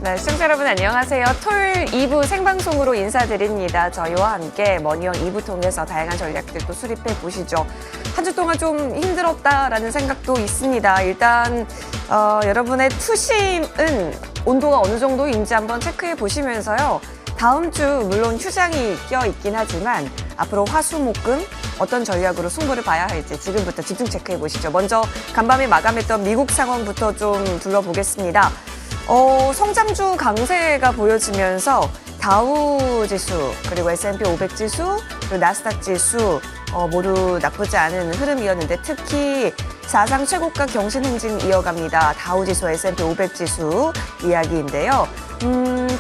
네, 시청자 여러분 안녕하세요. 토요일 2부 생방송으로 인사드립니다. 저희와 함께 머니형 2부 통해서 다양한 전략들도 수립해 보시죠. 한 주 동안 좀 힘들었다라는 생각도 있습니다. 일단 여러분의 투심은 온도가 어느 정도인지 한번 체크해 보시면서요. 다음 주 물론 휴장이 껴있긴 하지만 앞으로 화수목금 어떤 전략으로 승부를 봐야 할지 지금부터 집중 체크해 보시죠. 먼저 간밤에 마감했던 미국 상황부터 좀 둘러보겠습니다. 성장주 강세가 보여지면서 다우 지수, 그리고 S&P 500 지수, 그리고 나스닥 지수 모두 나쁘지 않은 흐름이었는데 특히 사상 최고가 경신 행진 이어갑니다. 다우 지수, S&P 500 지수 이야기인데요.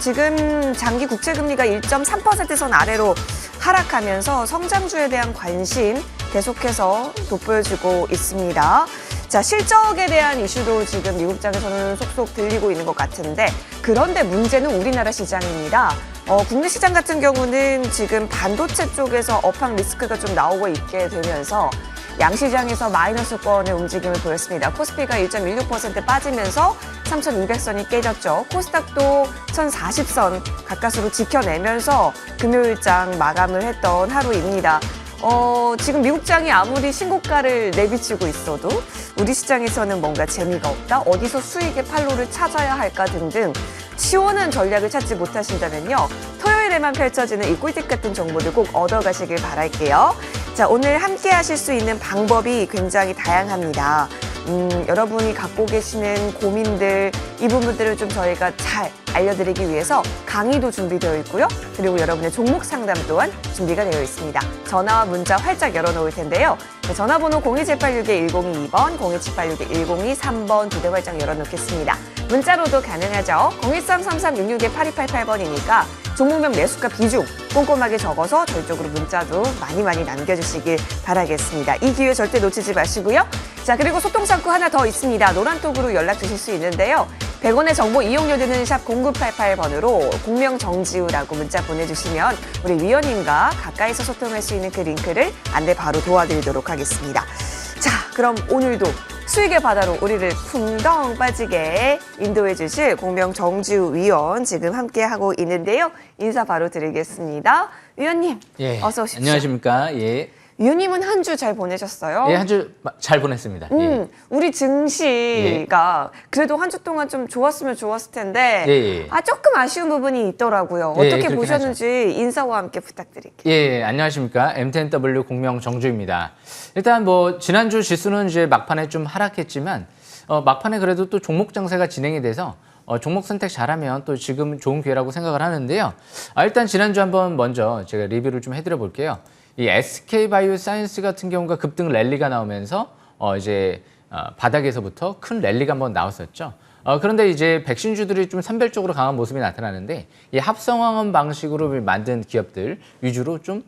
지금 장기 국채금리가 1.3%선 아래로 하락하면서 성장주에 대한 관심 계속해서 돋보여지고 있습니다. 자, 실적에 대한 이슈도 지금 미국장에서는 속속 들리고 있는 것 같은데 그런데 문제는 우리나라 시장입니다. 국내 시장 같은 경우는 지금 반도체 쪽에서 업황 리스크가 좀 나오고 있게 되면서 양시장에서 마이너스권의 움직임을 보였습니다. 코스피가 1.16% 빠지면서 3,200선이 깨졌죠. 코스닥도 1,040선 가까스로 지켜내면서 금요일장 마감을 했던 하루입니다. 지금 미국장이 아무리 신고가를 내비치고 있어도 우리 시장에서는 뭔가 재미가 없다, 어디서 수익의 팔로를 찾아야 할까 등등 시원한 전략을 찾지 못하신다면요. 토요일에만 펼쳐지는 이 꿀팁 같은 정보들 꼭 얻어가시길 바랄게요. 자, 오늘 함께 하실 수 있는 방법이 굉장히 다양합니다. 여러분이 갖고 계시는 고민들, 이 부분들을 좀 저희가 잘 알려드리기 위해서 강의도 준비되어 있고요. 그리고 여러분의 종목 상담 또한 준비가 되어 있습니다. 전화와 문자 활짝 열어놓을 텐데요. 전화번호 02786-1022번, 02786-1023번 두 대 활짝 열어놓겠습니다. 문자로도 가능하죠. 013-3366-8288번이니까 종목명 매수가 비중 꼼꼼하게 적어서 저희 쪽으로 문자도 많이 남겨주시길 바라겠습니다. 이 기회 절대 놓치지 마시고요. 자, 그리고 소통창구 하나 더 있습니다. 노란톡으로 연락 주실 수 있는데요. 100원의 정보 이용료 드는 샵 0988번으로 공명 정지우라고 문자 보내주시면 우리 위원님과 가까이서 소통할 수 있는 그 링크를 안내 바로 도와드리도록 하겠습니다. 자, 그럼 오늘도 수익의 바다로 우리를 풍덩 빠지게 인도해 주실 공명 정지우 위원 지금 함께하고 있는데요. 인사 바로 드리겠습니다. 위원님, 예, 어서 오십시오. 안녕하십니까. 예. 위원님은 한 주 잘 보내셨어요? 예, 한 주 잘 보냈습니다. 예. 우리 증시가 그래도 한 주 동안 좀 좋았으면 좋았을 텐데 예. 조금 아쉬운 부분이 있더라고요. 예, 어떻게 그렇긴 보셨는지 인사와 함께 부탁드릴게요. 예, 안녕하십니까. M10W 공명 정주입니다. 일단 뭐 지난주 지수는 이제 막판에 좀 하락했지만 막판에 그래도 또 종목 장세가 진행이 돼서 종목 선택 잘하면 또 지금 좋은 기회라고 생각을 하는데요. 일단 지난주 한번 먼저 제가 리뷰를 좀 해드려 볼게요. 이 SK바이오사이언스 같은 경우가 급등 랠리가 나오면서 이제 바닥에서부터 큰 랠리가 한번 나왔었죠. 그런데 이제 백신주들이 좀 산별적으로 강한 모습이 나타나는데 이 합성화원 방식으로 만든 기업들 위주로 좀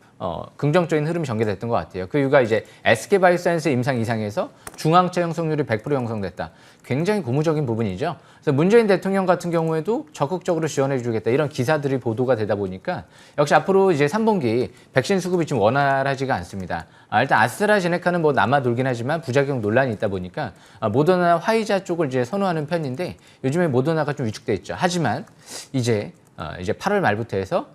긍정적인 흐름이 전개됐던 것 같아요. 그 이유가 이제 SK바이오사이언스 임상 이상에서 중항체 형성률이 100% 형성됐다. 굉장히 고무적인 부분이죠. 그래서 문재인 대통령 같은 경우에도 적극적으로 지원해 주겠다. 이런 기사들이 보도가 되다 보니까 역시 앞으로 이제 3분기 백신 수급이 좀 원활하지가 않습니다. 일단 아스트라제네카는 뭐 남아 돌긴 하지만 부작용 논란이 있다 보니까 모더나 화이자 쪽을 이제 선호하는 편인데 요즘에 모더나가 좀 위축돼 있죠. 하지만 이제 8월 말부터 해서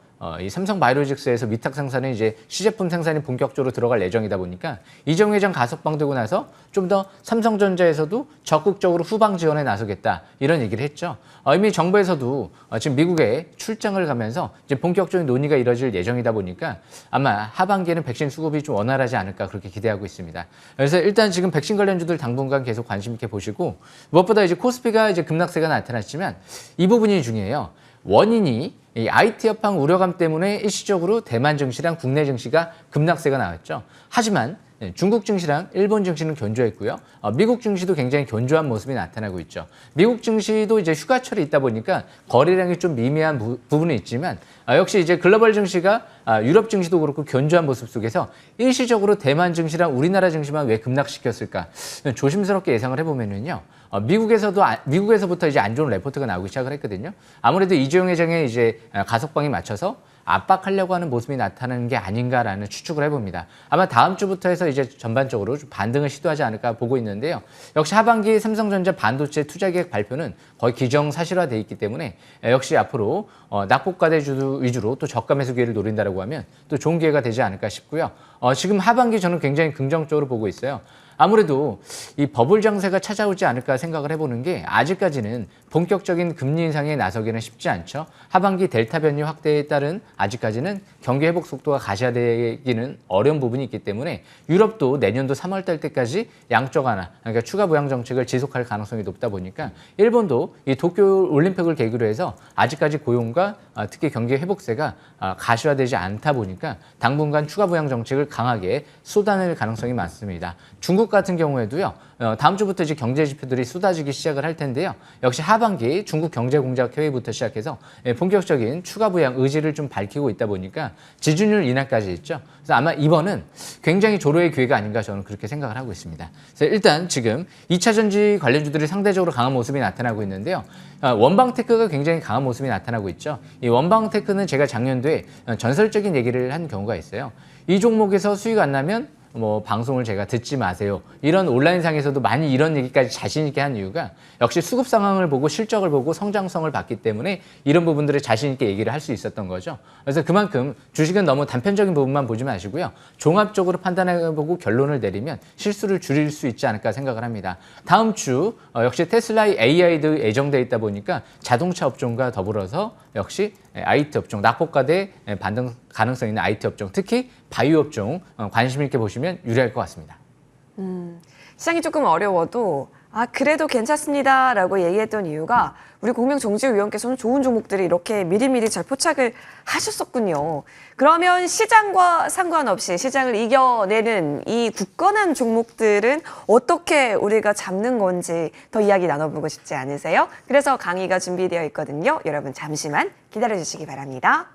이 삼성바이오로직스에서 위탁 생산에 이제 시제품 생산이 본격적으로 들어갈 예정이다 보니까 이정 회장 가석방되고 나서 좀 더 삼성전자에서도 적극적으로 후방 지원에 나서겠다 이런 얘기를 했죠. 이미 정부에서도 지금 미국에 출장을 가면서 이제 본격적인 논의가 이뤄질 예정이다 보니까 아마 하반기에는 백신 수급이 좀 원활하지 않을까 그렇게 기대하고 있습니다. 그래서 일단 지금 백신 관련주들 당분간 계속 관심 있게 보시고 무엇보다 이제 코스피가 이제 급락세가 나타났지만 이 부분이 중요해요. 원인이 이 IT 여파 우려감 때문에 일시적으로 대만 증시랑 국내 증시가 급락세가 나왔죠. 하지만 중국 증시랑 일본 증시는 견조했고요. 미국 증시도 굉장히 견조한 모습이 나타나고 있죠. 미국 증시도 이제 휴가철이 있다 보니까 거래량이 좀 미미한 부분은 있지만 역시 이제 글로벌 증시가 유럽 증시도 그렇고 견조한 모습 속에서 일시적으로 대만 증시랑 우리나라 증시만 왜 급락시켰을까? 조심스럽게 예상을 해보면은요. 미국에서부터 이제 안 좋은 레포트가 나오기 시작을 했거든요. 아무래도 이재용 회장의 이제 가석방에 맞춰서 압박하려고 하는 모습이 나타나는 게 아닌가라는 추측을 해봅니다. 아마 다음 주부터 해서 이제 전반적으로 좀 반등을 시도하지 않을까 보고 있는데요. 역시 하반기 삼성전자 반도체 투자 계획 발표는 거의 기정사실화돼 있기 때문에 역시 앞으로 낙폭과대 위주로 또 저가 매수 기회를 노린다라고 하면 또 좋은 기회가 되지 않을까 싶고요. 지금 하반기 저는 굉장히 긍정적으로 보고 있어요. 아무래도 이 버블 장세가 찾아오지 않을까 생각을 해보는 게 아직까지는 본격적인 금리 인상에 나서기는 쉽지 않죠. 하반기 델타 변이 확대에 따른 아직까지는 경기 회복 속도가 가시화되기는 어려운 부분이 있기 때문에 유럽도 내년도 3월 달 때까지 양적 완화, 그러니까 추가 부양 정책을 지속할 가능성이 높다 보니까 일본도 이 도쿄 올림픽을 계기로 해서 아직까지 고용과 특히 경기 회복세가 가시화되지 않다 보니까 당분간 추가 부양 정책을 강하게 쏟아낼 가능성이 많습니다. 중국 같은 경우에도요. 다음 주부터 이제 경제 지표들이 쏟아지기 시작을 할 텐데요. 역시 하반기 중국 경제 공작 회의부터 시작해서 본격적인 추가 부양 의지를 좀 밝히고 있다 보니까 지준율 인하까지 있죠. 그래서 아마 이번은 굉장히 조로의 기회가 아닌가 저는 그렇게 생각을 하고 있습니다. 그래서 일단 지금 2차 전지 관련주들이 상대적으로 강한 모습이 나타나고 있는데요. 원방테크가 굉장히 강한 모습이 나타나고 있죠. 이 원방테크는 제가 작년도에 전설적인 얘기를 한 경우가 있어요. 이 종목에서 수익 안 나면 방송을 제가 듣지 마세요. 이런 온라인상에서도 많이 이런 얘기까지 자신 있게 한 이유가 역시 수급 상황을 보고 실적을 보고 성장성을 봤기 때문에 이런 부분들을 자신 있게 얘기를 할 수 있었던 거죠. 그래서 그만큼 주식은 너무 단편적인 부분만 보지 마시고요. 종합적으로 판단해보고 결론을 내리면 실수를 줄일 수 있지 않을까 생각을 합니다. 다음 주 역시 테슬라의 AI도 예정돼 있다 보니까 자동차 업종과 더불어서 역시 IT 업종, 낙폭과대 반등 가능성 있는 IT 업종, 특히 바이오 업종 관심 있게 보시면 유리할 것 같습니다. 시장이 조금 어려워도 그래도 괜찮습니다라고 얘기했던 이유가 우리 공명정지위원께서는 좋은 종목들이 이렇게 미리미리 잘 포착을 하셨었군요. 그러면 시장과 상관없이 시장을 이겨내는 이 굳건한 종목들은 어떻게 우리가 잡는 건지 더 이야기 나눠보고 싶지 않으세요? 그래서 강의가 준비되어 있거든요. 여러분 잠시만 기다려주시기 바랍니다.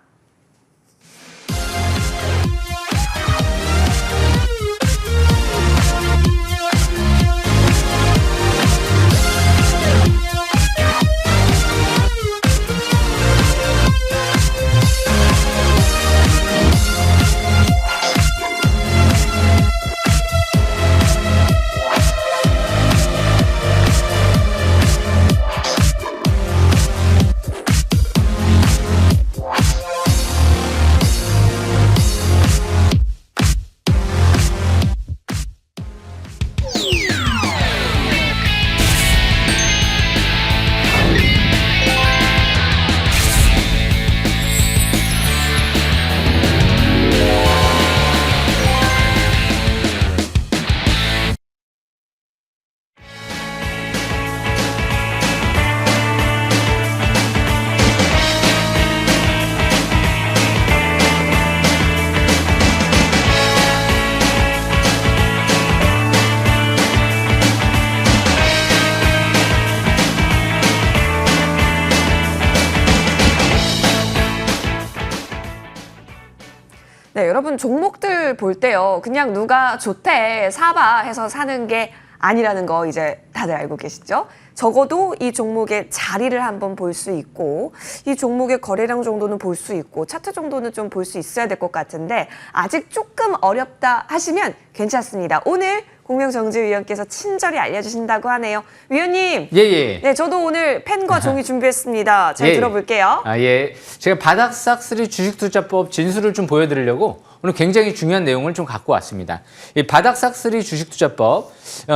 네, 여러분 종목들 볼 때요. 그냥 누가 좋대, 사봐 해서 사는 게 아니라는 거 이제 다들 알고 계시죠? 적어도 이 종목의 자리를 한번 볼 수 있고 이 종목의 거래량 정도는 볼 수 있고 차트 정도는 좀 볼 수 있어야 될 것 같은데 아직 조금 어렵다 하시면 괜찮습니다. 오늘 공명정지위원께서 친절히 알려주신다고 하네요. 위원님. 예. 네, 저도 오늘 펜과 종이 준비했습니다. 잘 들어볼게요. 예. 제가 바닥싹쓸이 주식투자법 진술을 좀 보여드리려고 오늘 굉장히 중요한 내용을 좀 갖고 왔습니다. 이 바닥싹쓸이 주식투자법,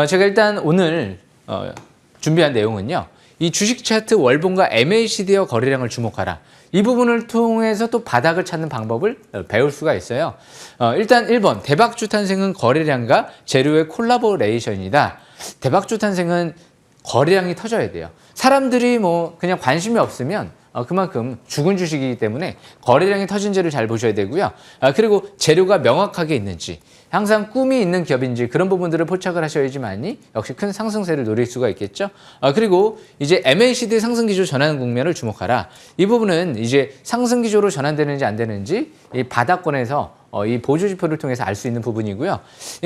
제가 일단 오늘 준비한 내용은요. 이 주식 차트 월봉과 MACD와 거래량을 주목하라. 이 부분을 통해서 또 바닥을 찾는 방법을 배울 수가 있어요. 일단 1번, 대박주 탄생은 거래량과 재료의 콜라보레이션이다. 대박주 탄생은 거래량이 터져야 돼요. 사람들이 그냥 관심이 없으면 그만큼 죽은 주식이기 때문에 거래량이 터진지를 잘 보셔야 되고요. 그리고 재료가 명확하게 있는지, 항상 꿈이 있는 기업인지 그런 부분들을 포착을 하셔야지만이 역시 큰 상승세를 노릴 수가 있겠죠. 그리고 이제 MACD 상승기조 전환 국면을 주목하라. 이 부분은 이제 상승기조로 전환되는지 안 되는지 이 바닥권에서 이 보조지표를 통해서 알 수 있는 부분이고요.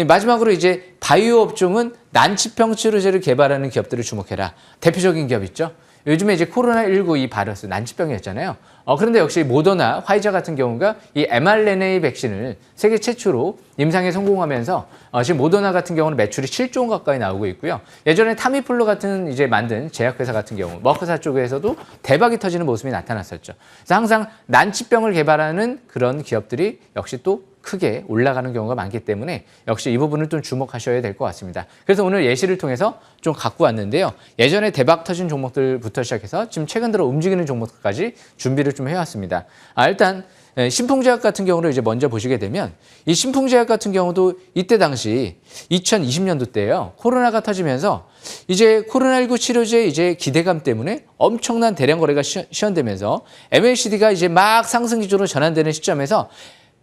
마지막으로 이제 바이오 업종은 난치병 치료제를 개발하는 기업들을 주목해라. 대표적인 기업 있죠. 요즘에 이제 코로나19 이 바이러스 난치병이었잖아요. 그런데 역시 모더나, 화이자 같은 경우가 이 mRNA 백신을 세계 최초로 임상에 성공하면서 지금 모더나 같은 경우는 매출이 7조 원 가까이 나오고 있고요. 예전에 타미플루 같은 이제 만든 제약회사 같은 경우, 머크사 쪽에서도 대박이 터지는 모습이 나타났었죠. 그래서 항상 난치병을 개발하는 그런 기업들이 역시 또 크게 올라가는 경우가 많기 때문에 역시 이 부분을 좀 주목하셔야 될 것 같습니다. 그래서 오늘 예시를 통해서 좀 갖고 왔는데요. 예전에 대박 터진 종목들부터 시작해서 지금 최근 들어 움직이는 종목까지 준비를 좀 해왔습니다. 일단 신풍제약 같은 경우를 이제 먼저 보시게 되면 이 신풍제약 같은 경우도 이때 당시 2020년도 때예요. 코로나가 터지면서 이제 코로나19 치료제 이제 기대감 때문에 엄청난 대량 거래가 시현되면서 MACD가 이제 막 상승 기조로 전환되는 시점에서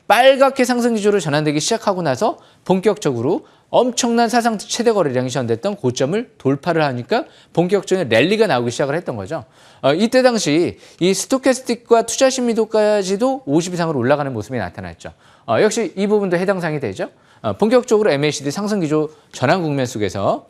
빨갛게 상승 기조로 전환되기 시작하고 나서 본격적으로 엄청난 사상 최대 거래량이 시현됐던 고점을 돌파를 하니까 본격적인 랠리가 나오기 시작을 했던 거죠. 이때 당시 이 스토캐스틱과 투자 신미도까지도 50 이상으로 올라가는 모습이 나타났죠. 역시 이 부분도 해당 사항이 되죠. 본격적으로 MACD 상승 기조 전환 국면 속에서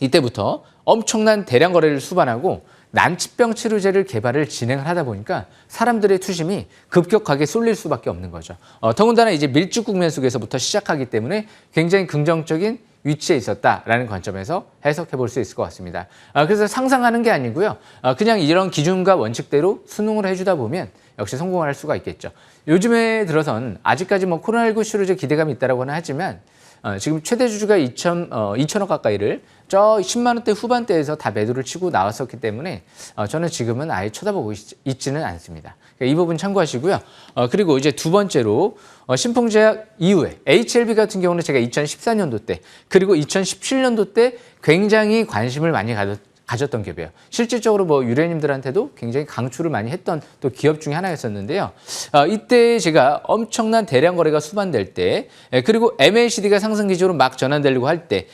이때부터 엄청난 대량 거래를 수반하고 난치병 치료제를 개발을 진행을 하다 보니까 사람들의 투심이 급격하게 쏠릴 수밖에 없는 거죠. 더군다나 이제 밀집 국면 속에서부터 시작하기 때문에 굉장히 긍정적인 위치에 있었다라는 관점에서 해석해 볼 수 있을 것 같습니다. 그래서 상상하는 게 아니고요. 그냥 이런 기준과 원칙대로 수능을 해주다 보면 역시 성공할 수가 있겠죠. 요즘에 들어선 아직까지 뭐 코로나19 치료제 기대감이 있다고는 하지만 지금 최대 주주가 2천억 가까이를 저 10만 원대 후반대에서 다 매도를 치고 나왔었기 때문에 저는 지금은 아예 쳐다보고 있지는 않습니다. 그러니까 이 부분 참고하시고요. 그리고 이제 두 번째로 신풍제약 이후에 HLB 같은 경우는 제가 2014년도 때 그리고 2017년도 때 굉장히 관심을 많이 가졌던 기업이에요. 실질적으로 뭐 유래님들한테도 굉장히 강추를 많이 했던 또 기업 중에 하나였었는데요. 이때 제가 엄청난 대량 거래가 수반될 때, 그리고 MACD가 상승 기조로 막 전환되려고 할 때,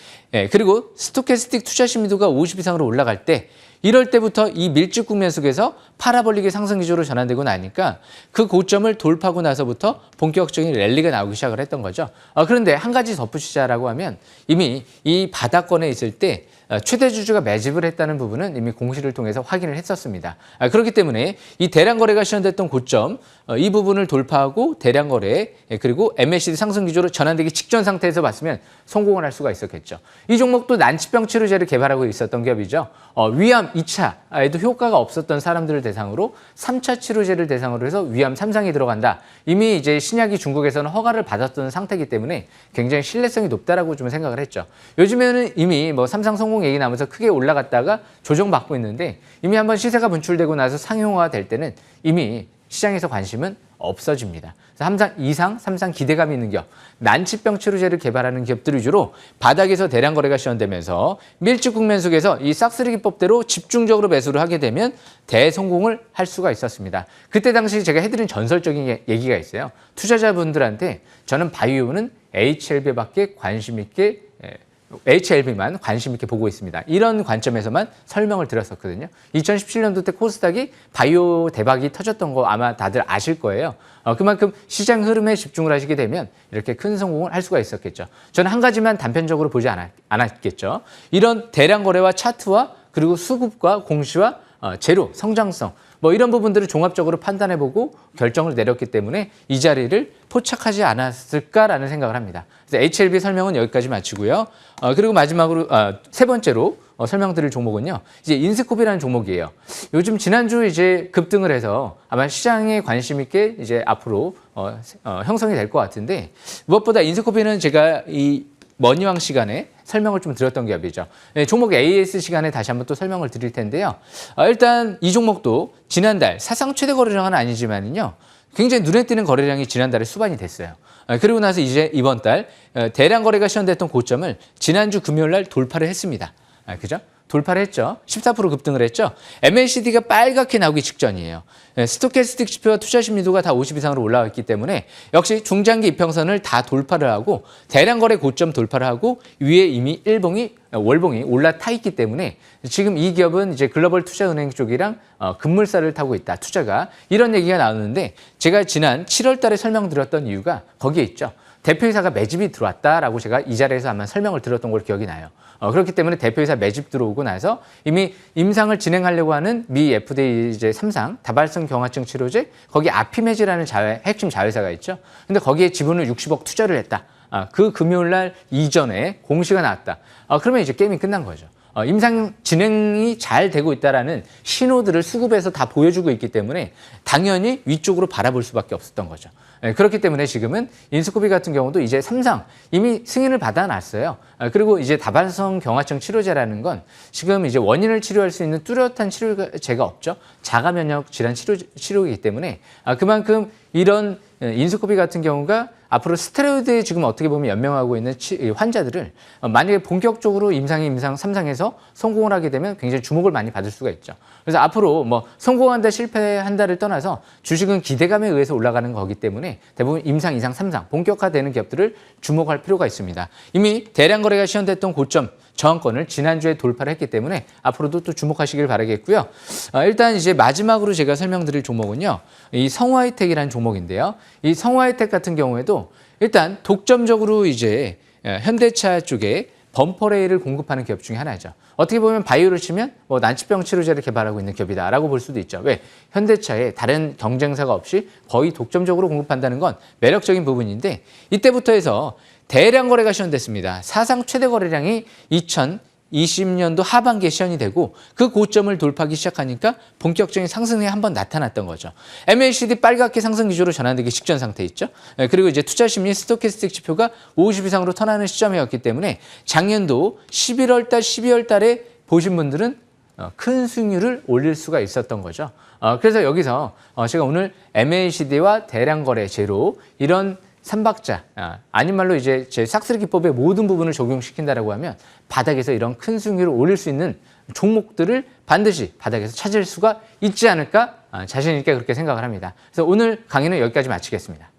그리고 스토캐스틱 투자 신미도가 50 이상으로 올라갈 때, 이럴 때부터 이 밀집 국면 속에서 파라볼릭의 상승 기조로 전환되고 나니까 그 고점을 돌파하고 나서부터 본격적인 랠리가 나오기 시작을 했던 거죠. 그런데 한 가지 덧붙이자라고 하면 이미 이 바닥권에 있을 때 최대 주주가 매집을 했다는 부분은 이미 공시를 통해서 확인을 했었습니다. 그렇기 때문에 이 대량 거래가 시현됐던 고점 이 부분을 돌파하고 대량 거래 그리고 MACD 상승 기조로 전환되기 직전 상태에서 봤으면 성공을 할 수가 있었겠죠. 이 종목도 난치병 치료제를 개발하고 있었던 기업이죠. 위암 2차에도 효과가 없었던 사람들을 대상으로 3차 치료제를 대상으로 해서 위암 3상이 들어간다. 이미 이제 신약이 중국에서는 허가를 받았던 상태이기 때문에 굉장히 신뢰성이 높다라고 좀 생각을 했죠. 요즘에는 이미 뭐 3상 성공 얘기 나오면서 크게 올라갔다가 조정받고 있는데 이미 한번 시세가 분출되고 나서 상용화가 될 때는 이미 시장에서 관심은 없어집니다. 그래서 2상, 3상 기대감이 있는 기업, 난치병 치료제를 개발하는 기업들 위주로 바닥에서 대량 거래가 시현되면서 밀집 국면 속에서 이 싹쓸이 기법대로 집중적으로 매수를 하게 되면 대성공을 할 수가 있었습니다. 그때 당시 제가 해드린 전설적인 얘기가 있어요. 투자자분들한테 저는 바이오는 HLB밖에 관심 있게 HLB만 관심 있게 보고 있습니다. 이런 관점에서만 설명을 드렸었거든요. 2017년도 때 코스닥이 바이오 대박이 터졌던 거 아마 다들 아실 거예요. 그만큼 시장 흐름에 집중을 하시게 되면 이렇게 큰 성공을 할 수가 있었겠죠. 저는 한 가지만 단편적으로 보지 않았겠죠. 이런 대량 거래와 차트와 그리고 수급과 공시와 재료, 성장성 뭐 이런 부분들을 종합적으로 판단해보고 결정을 내렸기 때문에 이 자리를 포착하지 않았을까라는 생각을 합니다. 그래서 HLB 설명은 여기까지 마치고요. 그리고 마지막으로 세 번째로 설명드릴 종목은요. 이제 인스코비라는 종목이에요. 요즘 지난주 이제 급등을 해서 아마 시장에 관심 있게 이제 앞으로 형성이 될 것 같은데 무엇보다 인스코비는 제가 이 머니왕 시간에 설명을 좀 드렸던 기업이죠. 종목 AS 시간에 다시 한번 또 설명을 드릴 텐데요. 일단 이 종목도 지난달 사상 최대 거래량은 아니지만요. 굉장히 눈에 띄는 거래량이 지난달에 수반이 됐어요. 그리고 나서 이제 이번 달 대량 거래가 시현됐던 고점을 지난주 금요일 날 돌파를 했습니다. 그죠? 돌파를 했죠. 14% 급등을 했죠. MACD가 빨갛게 나오기 직전이에요. 스토캐스틱 지표와 투자 심리도가 다 50 이상으로 올라왔기 때문에 역시 중장기 이평선을 다 돌파를 하고 대량 거래 고점 돌파를 하고 위에 이미 월봉이 올라타 있기 때문에 지금 이 기업은 이제 글로벌 투자은행 쪽이랑 급물살을 타고 있다. 투자가 이런 얘기가 나오는데 제가 지난 7월 달에 설명드렸던 이유가 거기에 있죠. 대표이사가 매집이 들어왔다라고 제가 이 자리에서 아마 설명을 드렸던 걸 기억이 나요. 그렇기 때문에 대표이사 매집 들어오고 나서 이미 임상을 진행하려고 하는 미 FDA 이제 3상 다발성 경화증 치료제 거기 아피메즈라는 핵심 자회사가 있죠. 근데 거기에 지분을 60억 투자를 했다. 그 금요일 날 이전에 공시가 나왔다. 그러면 이제 게임이 끝난 거죠. 임상 진행이 잘 되고 있다라는 신호들을 수급해서 다 보여주고 있기 때문에 당연히 위쪽으로 바라볼 수밖에 없었던 거죠. 그렇기 때문에 지금은 인수코비 같은 경우도 이제 3상 이미 승인을 받아놨어요. 그리고 이제 다발성 경화증 치료제라는 건 지금 이제 원인을 치료할 수 있는 뚜렷한 치료제가 없죠. 자가 면역 질환 치료이기 때문에 그만큼 이런 인수코비 같은 경우가 앞으로 스테로이드에 지금 어떻게 보면 연명하고 있는 환자들을 만약에 본격적으로 임상 3상에서 성공을 하게 되면 굉장히 주목을 많이 받을 수가 있죠. 그래서 앞으로 뭐 성공한다 실패한다를 떠나서 주식은 기대감에 의해서 올라가는 거기 때문에 대부분 임상 2상 3상 본격화되는 기업들을 주목할 필요가 있습니다. 이미 대량 거래가 시현됐던 고점 저항권을 지난주에 돌파를 했기 때문에 앞으로도 또 주목하시길 바라겠고요. 일단 이제 마지막으로 제가 설명드릴 종목은요. 이 성화이텍이라는 종목인데요. 이 성화이텍 같은 경우에도 일단 독점적으로 이제 현대차 쪽에 범퍼레일을 공급하는 기업 중에 하나죠. 어떻게 보면 바이오를 치면 뭐 난치병 치료제를 개발하고 있는 기업이다라고 볼 수도 있죠. 왜? 현대차에 다른 경쟁사가 없이 거의 독점적으로 공급한다는 건 매력적인 부분인데 이때부터 해서 대량 거래가 시현됐습니다. 사상 최대 거래량이 2020년도 하반기에 시현이 되고 그 고점을 돌파하기 시작하니까 본격적인 상승이 한번 나타났던 거죠. MACD 빨갛게 상승 기조로 전환되기 직전 상태 있죠. 그리고 이제 투자 심리 스토캐스틱 지표가 50 이상으로 턴하는 시점이었기 때문에 작년도 11월 달, 12월 달에 보신 분들은 큰 수익률을 올릴 수가 있었던 거죠. 그래서 여기서 제가 오늘 MACD와 대량 거래 제로 이런 3박자, 아닌 말로 이제 제 싹쓸이 기법의 모든 부분을 적용시킨다라고 하면 바닥에서 이런 큰 수익률을 올릴 수 있는 종목들을 반드시 바닥에서 찾을 수가 있지 않을까 자신 있게 그렇게 생각을 합니다. 그래서 오늘 강의는 여기까지 마치겠습니다.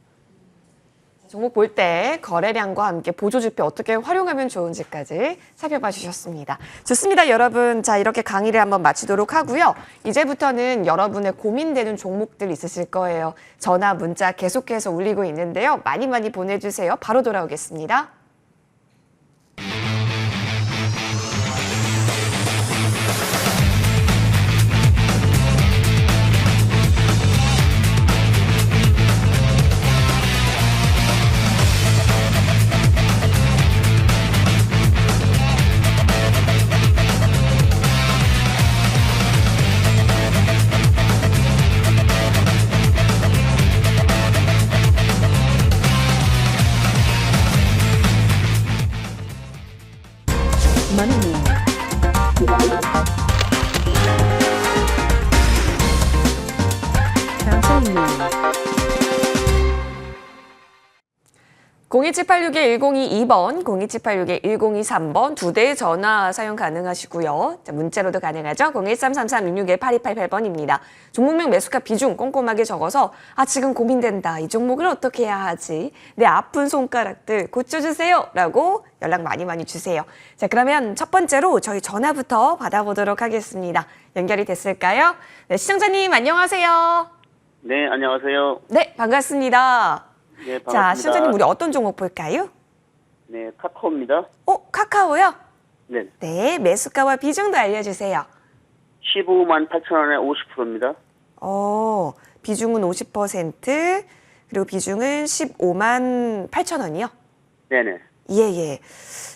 종목 볼 때 거래량과 함께 보조지표 어떻게 활용하면 좋은지까지 살펴봐 주셨습니다. 좋습니다, 여러분. 자, 이렇게 강의를 한번 마치도록 하고요. 이제부터는 여러분의 고민되는 종목들 있으실 거예요. 전화, 문자 계속해서 울리고 있는데요. 많이 보내주세요. 바로 돌아오겠습니다. (02786에 1022번) (02786에 1023번) 두 대의 전화 사용 가능하시고요. 자, 문자로도 가능하죠. 01333-661-8288번입니다. 종목명 매수가 비중 꼼꼼하게 적어서 지금 고민된다. 이 종목을 어떻게 해야 하지? 내 아픈 손가락들 고쳐주세요. 라고 연락 많이 주세요. 자, 그러면 첫 번째로 저희 전화부터 받아보도록 하겠습니다. 연결이 됐을까요? 네, 시청자님 안녕하세요. 네, 안녕하세요. 네, 반갑습니다. 네, 반갑습니다. 자, 시청자님 우리 어떤 종목 볼까요? 네, 카카오입니다. 카카오요? 네, 네, 매수가와 비중도 알려주세요. 15만 8천 원에 50%입니다. 비중은 50%, 그리고 비중은 15만 8천 원이요? 네네. 예.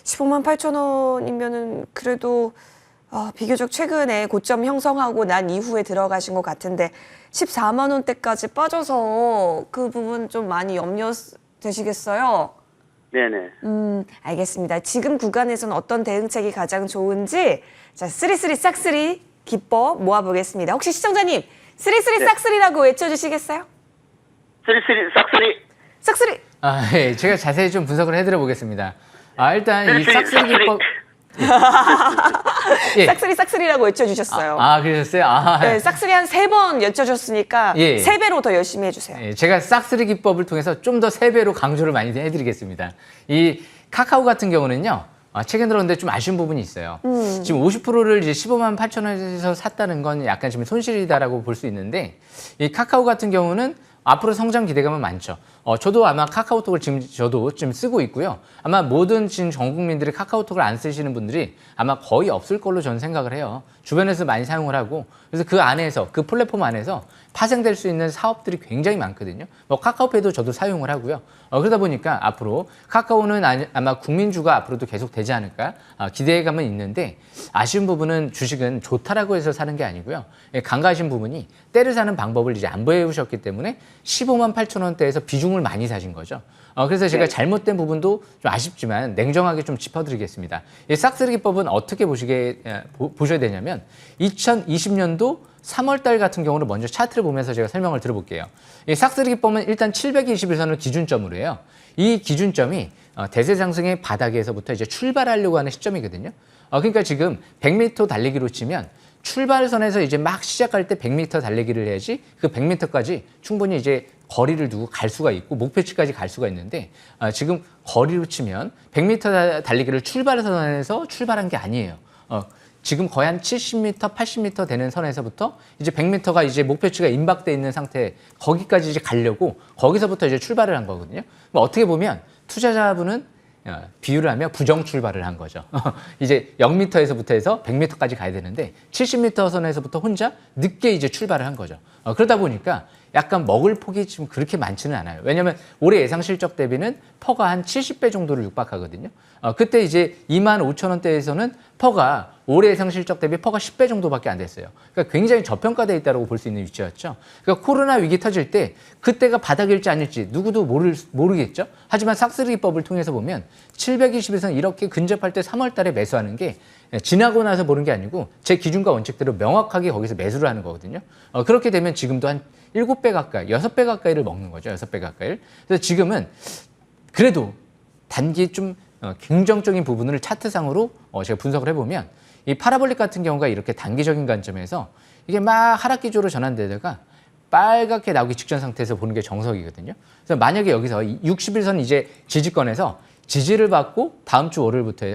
15만 8천 원이면은 그래도 비교적 최근에 고점 형성하고 난 이후에 들어가신 것 같은데 14만 원대까지 빠져서 그 부분 좀 많이 염려되시겠어요? 네네. 알겠습니다. 지금 구간에서는 어떤 대응책이 가장 좋은지 자, 쓰리쓰리 싹쓰리 기법 모아보겠습니다. 혹시 시청자님 쓰리쓰리 네. 싹쓰리라고 외쳐주시겠어요? 쓰리쓰리 싹쓰리. 싹쓰리! 예, 제가 자세히 좀 분석을 해드려 보겠습니다. 일단 이 쓰리쓰리, 싹쓸이 기법. 예. 싹쓰리라고 외쳐주셨어요. 그러셨어요? 네, 싹쓰리 한 3번 여쭤줬으니까 예. 3배로 더 열심히 해주세요. 예, 제가 싹쓸이 기법을 통해서 좀 더 3배로 강조를 많이 해드리겠습니다. 이 카카오 같은 경우는요, 최근 들었는데 좀 아쉬운 부분이 있어요. 지금 50%를 이제 15만 8천 원에서 샀다는 건 약간 지금 손실이다라고 볼 수 있는데, 이 카카오 같은 경우는 앞으로 성장 기대감은 많죠. 저도 아마 카카오톡을 지금 저도 지금 쓰고 있고요. 아마 모든 지금 전 국민들이 카카오톡을 안 쓰시는 분들이 아마 거의 없을 걸로 저는 생각을 해요. 주변에서 많이 사용을 하고 그래서 그 안에서 그 플랫폼 안에서 파생될 수 있는 사업들이 굉장히 많거든요. 뭐 카카오페이도 저도 사용을 하고요. 그러다 보니까 앞으로 카카오는 아마 국민주가 앞으로도 계속 되지 않을까 기대감은 있는데 아쉬운 부분은 주식은 좋다라고 해서 사는 게 아니고요. 간과하신 부분이 때를 사는 방법을 이제 안 보여주셨기 때문에 15만 8천 원대에서 비중을 많이 사신 거죠. 그래서 제가 잘못된 부분도 좀 아쉽지만 냉정하게 좀 짚어드리겠습니다. 이 싹쓸이 기법은 어떻게 보셔야 되냐면 2020년도 3월 달 같은 경우는 먼저 차트를 보면서 제가 설명을 들어볼게요. 이 싹쓸이 기법은 일단 721선을 기준점으로 해요. 이 기준점이 대세 상승의 바닥에서부터 이제 출발하려고 하는 시점이거든요. 그러니까 지금 100m 달리기로 치면 출발선에서 이제 막 시작할 때 100m 달리기를 해야지 그 100m까지 충분히 이제 거리를 두고 갈 수가 있고 목표치까지 갈 수가 있는데 지금 거리로 치면 100m 달리기를 출발선에서 출발한 게 아니에요. 지금 거의 한 70m, 80m 되는 선에서부터 이제 100m가 이제 목표치가 임박돼 있는 상태 거기까지 이제 가려고 거기서부터 이제 출발을 한 거거든요. 어떻게 보면 투자자분은 비유를 하면 부정 출발을 한 거죠. 이제 0m에서부터 해서 100m까지 가야 되는데 70m 선에서부터 혼자 늦게 이제 출발을 한 거죠. 그러다 보니까 약간 먹을 폭이 지금 그렇게 많지는 않아요. 왜냐하면 올해 예상 실적 대비는 퍼가 한 70배 정도를 육박하거든요. 그때 이제 2만 5천 원대에서는 퍼가 올해 예상 실적 대비 퍼가 10배 정도밖에 안 됐어요. 그러니까 굉장히 저평가되어 있다고 볼 수 있는 위치였죠. 그러니까 코로나 위기 터질 때 그때가 바닥일지 아닐지 누구도 모르겠죠. 하지만 싹쓸이 기법을 통해서 보면 720에서는 이렇게 근접할 때 3월 달에 매수하는 게 지나고 나서 보는 게 아니고 제 기준과 원칙대로 명확하게 거기서 매수를 하는 거거든요. 그렇게 되면 지금도 한 7배 가까이, 6배 가까이를 먹는 거죠. 6배 가까이를. 그래서 지금은 그래도 단기 좀 긍정적인 부분을 차트상으로 제가 분석을 해보면 이 파라볼릭 같은 경우가 이렇게 단기적인 관점에서 이게 막 하락 기조로 전환되다가 빨갛게 나오기 직전 상태에서 보는 게 정석이거든요. 그래서 만약에 여기서 60일선 이제 지지권에서 지지를 받고 다음 주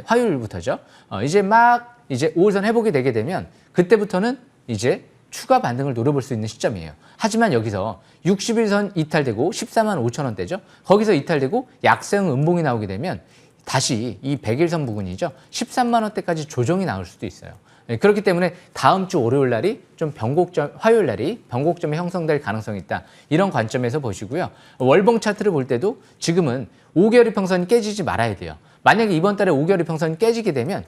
화요일부터죠. 이제 막 이제 5일선 회복이 되게 되면 그때부터는 이제 추가 반등을 노려볼 수 있는 시점이에요. 하지만 여기서 60일선 이탈되고 14만 5천 원대죠. 거기서 이탈되고 약세형 음봉이 나오게 되면 다시 이 100일선 부근이죠. 13만 원대까지 조정이 나올 수도 있어요. 그렇기 때문에 다음 주 월요일 날이 좀 화요일 날이 변곡점이 형성될 가능성이 있다. 이런 관점에서 보시고요. 월봉 차트를 볼 때도 지금은 5개월 이평선이 깨지지 말아야 돼요. 만약에 이번 달에 5개월 이평선이 깨지게 되면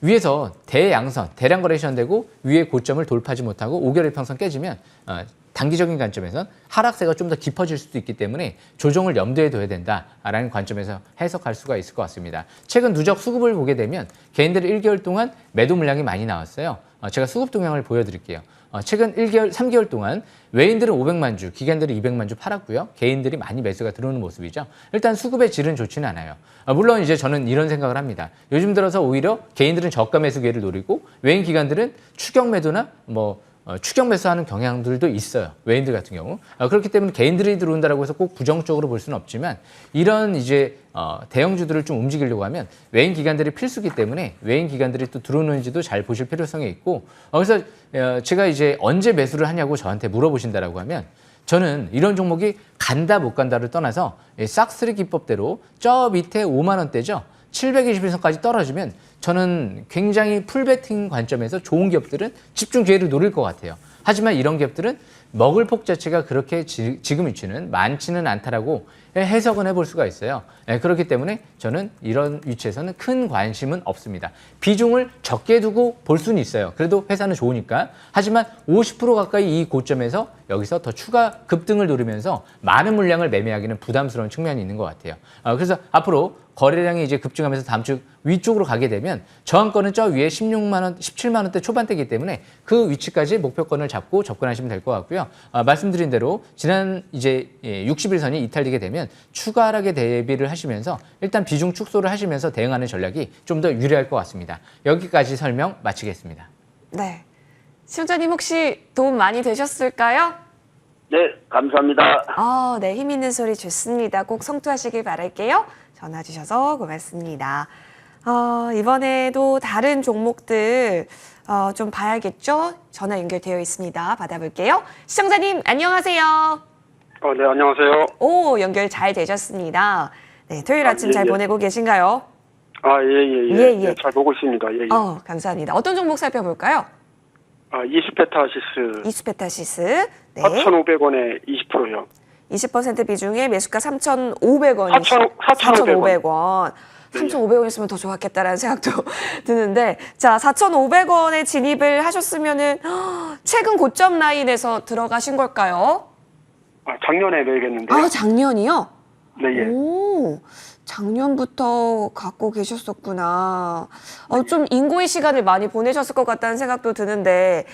위에서 대양선, 대량 거래 시현되고 위에 고점을 돌파하지 못하고 5개월 이평선 깨지면 단기적인 관점에서는 하락세가 좀 더 깊어질 수도 있기 때문에 조정을 염두에 둬야 된다라는 관점에서 해석할 수가 있을 것 같습니다. 최근 누적 수급을 보게 되면 개인들이 1개월 동안 매도 물량이 많이 나왔어요. 제가 수급 동향을 보여드릴게요. 최근 3개월 동안 외인들은 500만 주, 기관들이 200만 주 팔았고요. 개인들이 많이 매수가 들어오는 모습이죠. 일단 수급의 질은 좋지는 않아요. 물론 이제 저는 이런 생각을 합니다. 요즘 들어서 오히려 개인들은 저가 매수 기회를 노리고 외인 기관들은 추격 매도나 추격 매수하는 경향들도 있어요. 외인들 같은 경우. 그렇기 때문에 개인들이 들어온다고 해서 꼭 부정적으로 볼 수는 없지만 이런 이제 대형주들을 좀 움직이려고 하면 외인 기관들이 필수기 때문에 외인 기관들이 또 들어오는지도 잘 보실 필요성이 있고 그래서 제가 이제 언제 매수를 하냐고 저한테 물어보신다라고 하면 저는 이런 종목이 간다 못 간다를 떠나서 싹쓸이 기법대로 저 밑에 5만 원대죠. 721선까지 떨어지면 저는 굉장히 풀베팅 관점에서 좋은 기업들은 집중 기회를 노릴 것 같아요. 하지만 이런 기업들은 먹을 폭 자체가 그렇게 지금 위치는 많지는 않다라고 해석은 해볼 수가 있어요. 그렇기 때문에 저는 이런 위치에서는 큰 관심은 없습니다. 비중을 적게 두고 볼 수는 있어요. 그래도 회사는 좋으니까. 하지만 50% 가까이 이 고점에서 여기서 더 추가 급등을 노리면서 많은 물량을 매매하기는 부담스러운 측면이 있는 것 같아요. 그래서 앞으로 거래량이 이제 급증하면서 다음 주 위쪽으로 가게 되면 저항권은 저 위에 16만 원, 17만 원대 초반대이기 때문에 그 위치까지 목표권을 잡고 접근하시면 될 것 같고요. 말씀드린 대로 지난 이제 60일선이 이탈되게 되면 추가 하락에 대비를 하시면서 일단 비중 축소를 하시면서 대응하는 전략이 좀 더 유리할 것 같습니다. 여기까지 설명 마치겠습니다. 네. 시청자님 혹시 도움 많이 되셨을까요? 네, 감사합니다. 네, 힘 있는 소리 좋습니다. 꼭 성투하시길 바랄게요. 전화 주셔서 고맙습니다. 이번에도 다른 종목들 좀 봐야겠죠? 전화 연결되어 있습니다. 받아볼게요. 시청자님 안녕하세요. 네, 안녕하세요. 오, 연결 잘 되셨습니다. 네, 토요일 아침 예, 잘 예. 보내고 계신가요? 예. 예. 잘 보고 있습니다. 예. 감사합니다. 어떤 종목 살펴볼까요? 이스페타시스 이수페타시스. 네. 4,500원에 20%요. 20% 비중의 매수가 3,500원. 4,500원. 3,500원이었으면 더 좋았겠다라는 생각도 드는데, 자, 4,500원에 진입을 하셨으면은 최근 고점 라인에서 들어가신 걸까요? 작년에 매입했는데요. 작년이요? 네, 예. 오, 작년부터 갖고 계셨었구나. 좀 인고의 시간을 많이 보내셨을 것 같다는 생각도 드는데,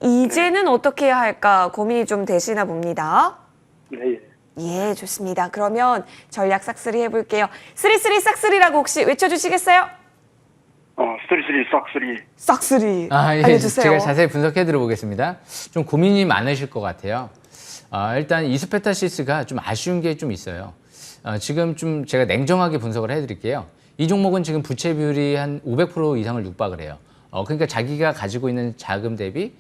이제는 어떻게 해야 할까 고민이 좀 되시나 봅니다. 네, 예. 예, 좋습니다. 그러면 전략 싹쓸이 해볼게요. 쓰리쓰리 싹쓸이라고 혹시 외쳐주시겠어요? 쓰리쓰리 싹쓰리. 싹쓸이 예. 알려주세요. 제가 자세히 분석해 드려보겠습니다. 좀 고민이 많으실 것 같아요. 일단 이스페타시스가 좀 아쉬운 게 좀 있어요. 지금 좀 제가 냉정하게 분석을 해드릴게요. 이 종목은 지금 부채 비율이 한 500% 이상을 육박을 해요. 그러니까 자기가 가지고 있는 자금 대비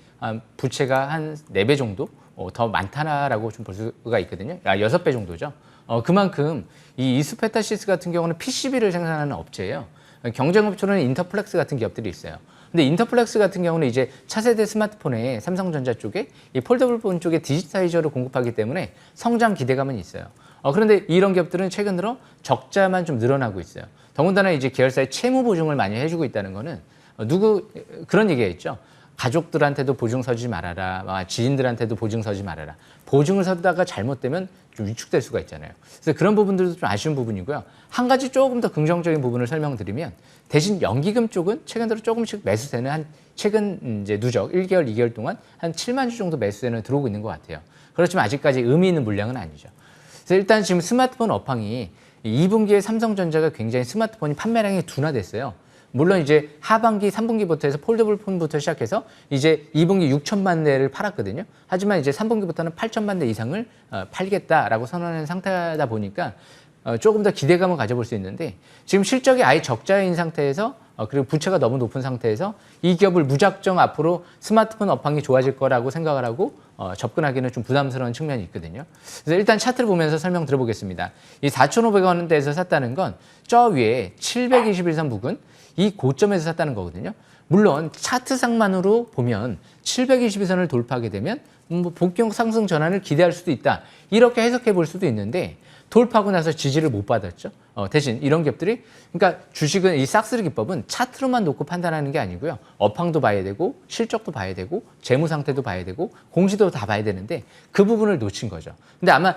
부채가 한 4배 정도 더 많다라고 좀 볼 수가 있거든요. 6배 정도죠. 그만큼 이 이스페타시스 같은 경우는 PCB를 생산하는 업체예요. 경쟁업체로는 인터플렉스 같은 기업들이 있어요. 근데 인터플렉스 같은 경우는 이제 차세대 스마트폰에 삼성전자 쪽에 이 폴더블폰 쪽에 디지타이저를 공급하기 때문에 성장 기대감은 있어요. 그런데 이런 기업들은 최근 들어 적자만 좀 늘어나고 있어요. 더군다나 이제 계열사의 채무 보증을 많이 해주고 있다는 거는 그런 얘기가 있죠. 가족들한테도 보증 서지 말아라. 지인들한테도 보증 서지 말아라. 보증을 서다가 잘못되면 좀 위축될 수가 있잖아요. 그래서 그런 부분들도 좀 아쉬운 부분이고요. 한 가지 조금 더 긍정적인 부분을 설명드리면 대신 연기금 쪽은 최근 들어 조금씩 매수세는 한 최근 이제 누적 1개월, 2개월 동안 한 7만 주 정도 매수세는 들어오고 있는 것 같아요. 그렇지만 아직까지 의미 있는 물량은 아니죠. 그래서 일단 지금 스마트폰 업황이 2분기에 삼성전자가 굉장히 스마트폰이 판매량이 둔화됐어요. 물론 이제 하반기, 3분기부터 해서 폴더블 폰부터 시작해서 이제 2분기 6천만 대를 팔았거든요. 하지만 이제 3분기부터는 8천만 대 이상을 팔겠다라고 선언한 상태다 보니까 조금 더 기대감을 가져볼 수 있는데 지금 실적이 아예 적자인 상태에서 그리고 부채가 너무 높은 상태에서 이 기업을 무작정 앞으로 스마트폰 업황이 좋아질 거라고 생각을 하고 접근하기는 좀 부담스러운 측면이 있거든요. 그래서 일단 차트를 보면서 설명 드려보겠습니다. 이 4,500원대에서 샀다는 건 저 위에 721선 부근 이 고점에서 샀다는 거거든요. 물론 차트상만으로 보면 722선을 돌파하게 되면 본격 상승 전환을 기대할 수도 있다. 이렇게 해석해 볼 수도 있는데 돌파하고 나서 지지를 못 받았죠. 대신 이런 기업들이 그러니까 주식은 이 싹쓸이 기법은 차트로만 놓고 판단하는 게 아니고요. 업황도 봐야 되고 실적도 봐야 되고 재무 상태도 봐야 되고 공시도 다 봐야 되는데 그 부분을 놓친 거죠. 근데 아마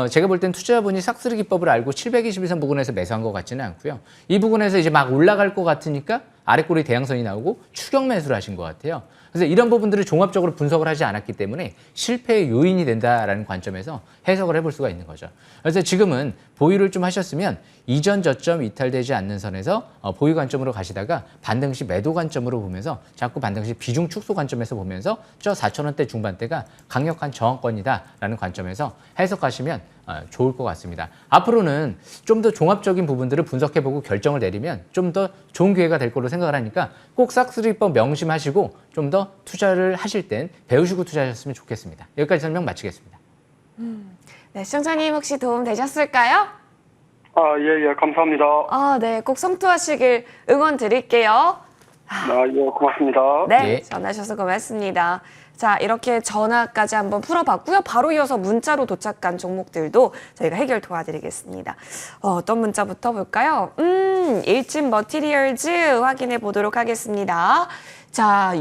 제가 볼 땐 투자자분이 싹쓸이 기법을 알고 721선 부근에서 매수한 것 같지는 않고요. 이 부분에서 이제 막 올라갈 것 같으니까 아래꼬리 대양선이 나오고 추격 매수를 하신 것 같아요. 그래서 이런 부분들을 종합적으로 분석을 하지 않았기 때문에 실패의 요인이 된다라는 관점에서 해석을 해볼 수가 있는 거죠. 그래서 지금은 보유를 좀 하셨으면 이전 저점 이탈되지 않는 선에서 보유 관점으로 가시다가 반등 시 매도 관점으로 보면서 자꾸 반등 시 비중 축소 관점에서 보면서 저 4,000원대 중반대가 강력한 저항권이다라는 관점에서 해석하시면 좋을 것 같습니다. 앞으로는 좀 더 종합적인 부분들을 분석해보고 결정을 내리면 좀 더 좋은 기회가 될 거로 생각을 하니까 꼭 싹쓸이법 명심하시고 좀 더 투자를 하실 땐 배우시고 투자하셨으면 좋겠습니다. 여기까지 설명 마치겠습니다. 네, 시청자님 혹시 도움 되셨을까요? 예, 감사합니다. 네, 꼭 성투하시길 응원 드릴게요. 예, 고맙습니다. 네, 예. 전화주셔서 고맙습니다. 자, 이렇게 전화까지 한번 풀어봤고요. 바로 이어서 문자로 도착한 종목들도 저희가 해결 도와드리겠습니다. 어떤 문자부터 볼까요? 일진 머티리얼즈 확인해 보도록 하겠습니다. 자,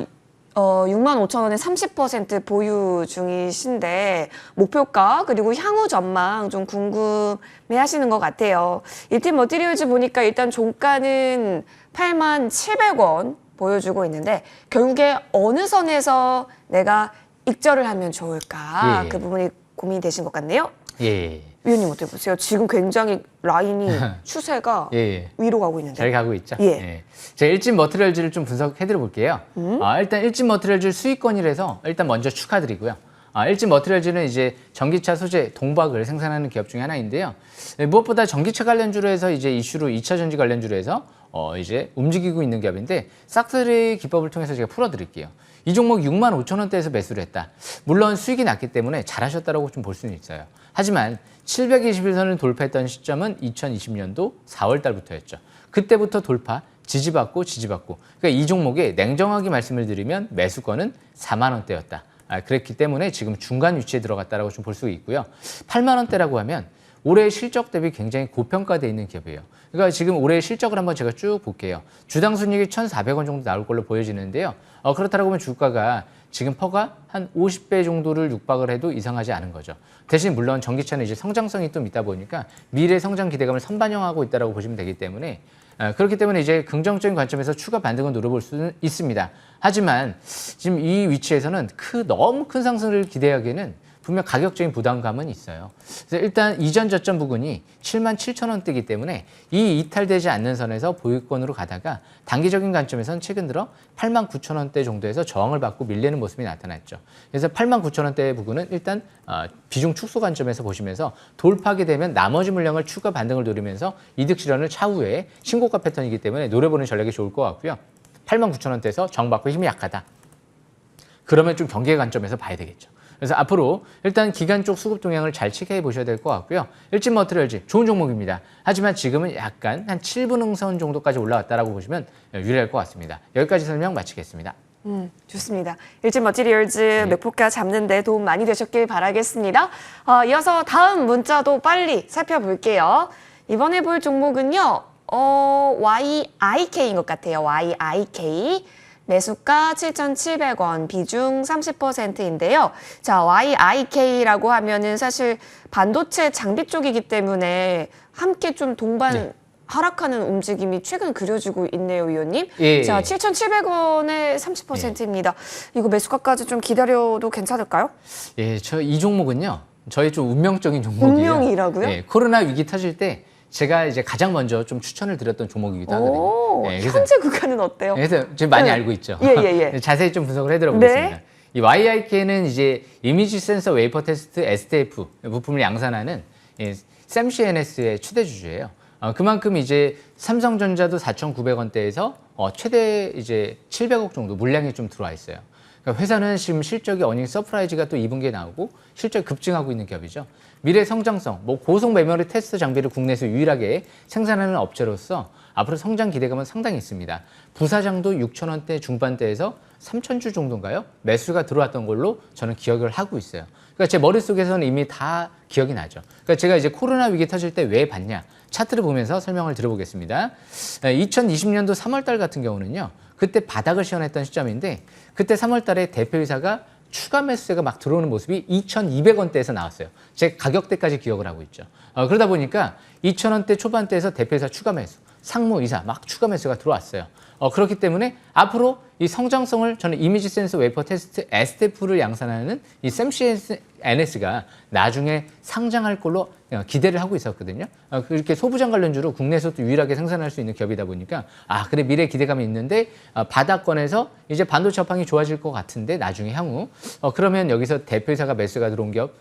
65,000원에 30% 보유 중이신데 목표가 그리고 향후 전망 좀 궁금해 하시는 것 같아요. 일팀 머티리얼즈 보니까 일단 종가는 87,000원 보여주고 있는데 결국에 어느 선에서 내가 익절을 하면 좋을까? 예. 그 부분이 고민이 되신 것 같네요. 예. 위원님 어떻게 보세요? 지금 굉장히 라인이 추세가 예. 위로 가고 있는데. 잘 가고 있죠. 예. 제가 일진 머티리얼즈를 좀 분석해드려 볼게요. 일단 일진 머티리얼즈 수익권이라서 일단 먼저 축하드리고요. 일진 머티리얼즈는 이제 전기차 소재 동박을 생산하는 기업 중에 하나인데요. 무엇보다 전기차 관련주로 해서 이제 이슈로 2차 전지 관련주로 해서 이제 움직이고 있는 기업인데 싹쓸이 기법을 통해서 제가 풀어드릴게요. 이 종목 65,000원대에서 매수를 했다. 물론 수익이 났기 때문에 잘하셨다라고 좀 볼 수는 있어요. 하지만 721선을 돌파했던 시점은 2020년도 4월 달부터였죠. 그때부터 돌파, 지지받고 지지받고. 그러니까 이 종목에 냉정하게 말씀을 드리면 매수권은 4만 원대였다. 그랬기 때문에 지금 중간 위치에 들어갔다라고 좀 볼 수 있고요. 8만 원대라고 하면 올해 실적 대비 굉장히 고평가되어 있는 기업이에요. 그러니까 지금 올해 실적을 한번 제가 쭉 볼게요. 주당 순이익이 1,400원 정도 나올 걸로 보여지는데요. 그렇다고 하면 주가가 지금 퍼가 한 50배 정도를 육박을 해도 이상하지 않은 거죠. 대신 물론 전기차는 이제 성장성이 좀 있다 보니까 미래 성장 기대감을 선반영하고 있다고 보시면 되기 때문에 그렇기 때문에 이제 긍정적인 관점에서 추가 반등을 노려볼 수는 있습니다. 하지만 지금 이 위치에서는 너무 큰 상승을 기대하기에는 분명 가격적인 부담감은 있어요. 그래서 일단 이전 저점 부근이 77,000원대이기 때문에 이 이탈되지 않는 선에서 보유권으로 가다가 단기적인 관점에서는 최근 들어 89,000원대 정도에서 저항을 받고 밀리는 모습이 나타났죠. 그래서 89,000원대 부근은 일단 비중 축소 관점에서 보시면서 돌파하게 되면 나머지 물량을 추가 반등을 노리면서 이득 실현을 차후에 신고가 패턴이기 때문에 노려보는 전략이 좋을 것 같고요. 89,000원대에서 저항받고 힘이 약하다. 그러면 좀 경계 관점에서 봐야 되겠죠. 그래서 앞으로 일단 기간 쪽 수급 동향을 잘 체크해 보셔야 될 것 같고요. 일진머티리얼즈 좋은 종목입니다. 하지만 지금은 약간 한 7분 응선 정도까지 올라왔다라고 보시면 유리할 것 같습니다. 여기까지 설명 마치겠습니다. 좋습니다. 일진머티리얼즈 맥포가 잡는 데 도움 많이 되셨길 바라겠습니다. 이어서 다음 문자도 빨리 살펴볼게요. 이번에 볼 종목은요. YIK인 것 같아요. YIK. 매수가 7,700원, 비중 30%인데요. 자, YIK라고 하면은 사실 반도체 장비 쪽이기 때문에 함께 좀 동반 하락하는 움직임이 최근 그려지고 있네요, 위원님. 자, 7,700원에 30%입니다. 이거 매수가까지 좀 기다려도 괜찮을까요? 예, 이 종목은요. 저희 좀 운명적인 종목이에요. 운명이라고요? 예, 코로나 위기 터질 때 제가 이제 가장 먼저 좀 추천을 드렸던 종목이기도 하거든요. 예, 현재 구간은 어때요? 그래서 지금 많이 알고 있죠. 예. 자세히 좀 분석을 해드려 보겠습니다. 네. 이 YIK는 이제 이미지 센서 웨이퍼 테스트 STF 부품을 양산하는 샘시NS의 최대주주예요. 그만큼 이제 삼성전자도 4,900원대에서 최대 이제 700억 정도 물량이 좀 들어와 있어요. 그러니까 회사는 지금 실적이 어닝 서프라이즈가 또 2분기에 나오고 실적이 급증하고 있는 기업이죠. 미래 성장성, 고속 메모리 테스트 장비를 국내에서 유일하게 생산하는 업체로서 앞으로 성장 기대감은 상당히 있습니다. 부사장도 6,000원대 중반대에서 3,000주 정도인가요? 매수가 들어왔던 걸로 저는 기억을 하고 있어요. 그러니까 제 머릿속에서는 이미 다 기억이 나죠. 그러니까 제가 이제 코로나 위기 터질 때 왜 봤냐? 차트를 보면서 설명을 드려보겠습니다. 2020년도 3월 달 같은 경우는요. 그때 바닥을 시연했던 시점인데 그때 3월 달에 대표이사가 추가 매수세가 막 들어오는 모습이 2,200원대에서 나왔어요. 제 가격대까지 기억을 하고 있죠. 그러다 보니까 2,000원대 초반대에서 대표이사 추가 매수, 상무이사 막 추가 매수가 들어왔어요. 그렇기 때문에 앞으로 이 성장성을 저는 이미지 센서 웨이퍼 테스트 STF를 양산하는 이 샘시NS가 나중에 상장할 걸로 기대를 하고 있었거든요. 그렇게 소부장 관련주로 국내에서도 유일하게 생산할 수 있는 기업이다 보니까 그래 미래 기대감이 있는데 바닥권에서 이제 반도체 업황이 좋아질 것 같은데 나중에 향후 그러면 여기서 대표이사가 매수가 들어온 기업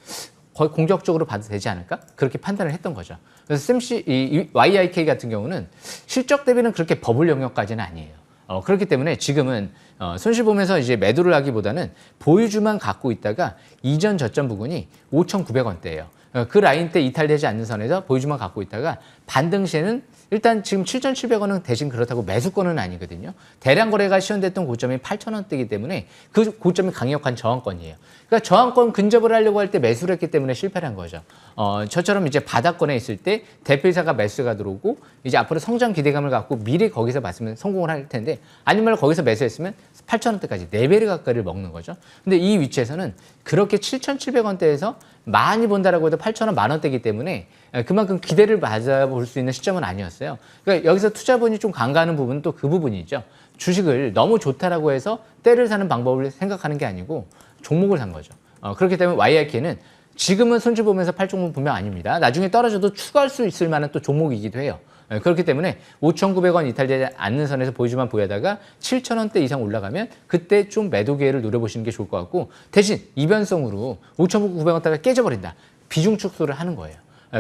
거의 공격적으로 봐도 되지 않을까? 그렇게 판단을 했던 거죠. 그래서 이 YIK 같은 경우는 실적 대비는 그렇게 버블 영역까지는 아니에요. 그렇기 때문에 지금은 손실 보면서 이제 매도를 하기보다는 보유주만 갖고 있다가 이전 저점 부근이 5,900원대예요. 그 라인 때 이탈되지 않는 선에서 보유주만 갖고 있다가 반등 시에는 일단 지금 7,700원은 대신 그렇다고 매수권은 아니거든요. 대량 거래가 시연됐던 고점이 8,000원대이기 때문에 그 고점이 강력한 저항권이에요. 그러니까 저항권 근접을 하려고 할 때 매수를 했기 때문에 실패를 한 거죠. 저처럼 이제 바닥권에 있을 때 대표이사가 매수가 들어오고 이제 앞으로 성장 기대감을 갖고 미리 거기서 봤으면 성공을 할 텐데 아니면 거기서 매수했으면 8,000원대까지 4배를 가까이를 먹는 거죠. 근데 이 위치에서는 그렇게 7,700원대에서 많이 본다라고 해도 8,000원 만원대이기 때문에 그만큼 기대를 받아볼 수 있는 시점은 아니었어요. 그러니까 여기서 투자분이 좀 간과하는 부분은 또 그 부분이죠. 주식을 너무 좋다라고 해서 때를 사는 방법을 생각하는 게 아니고 종목을 산 거죠. 그렇기 때문에 YIK는 지금은 손실 보면서 팔 종목 분명 아닙니다. 나중에 떨어져도 추가할 수 있을 만한 또 종목이기도 해요. 그렇기 때문에 5,900원 이탈되지 않는 선에서 보유주만 보유하다가 7,000원대 이상 올라가면 그때 좀 매도 기회를 노려보시는 게 좋을 것 같고 대신 이변성으로 5,900원대가 깨져버린다. 비중 축소를 하는 거예요.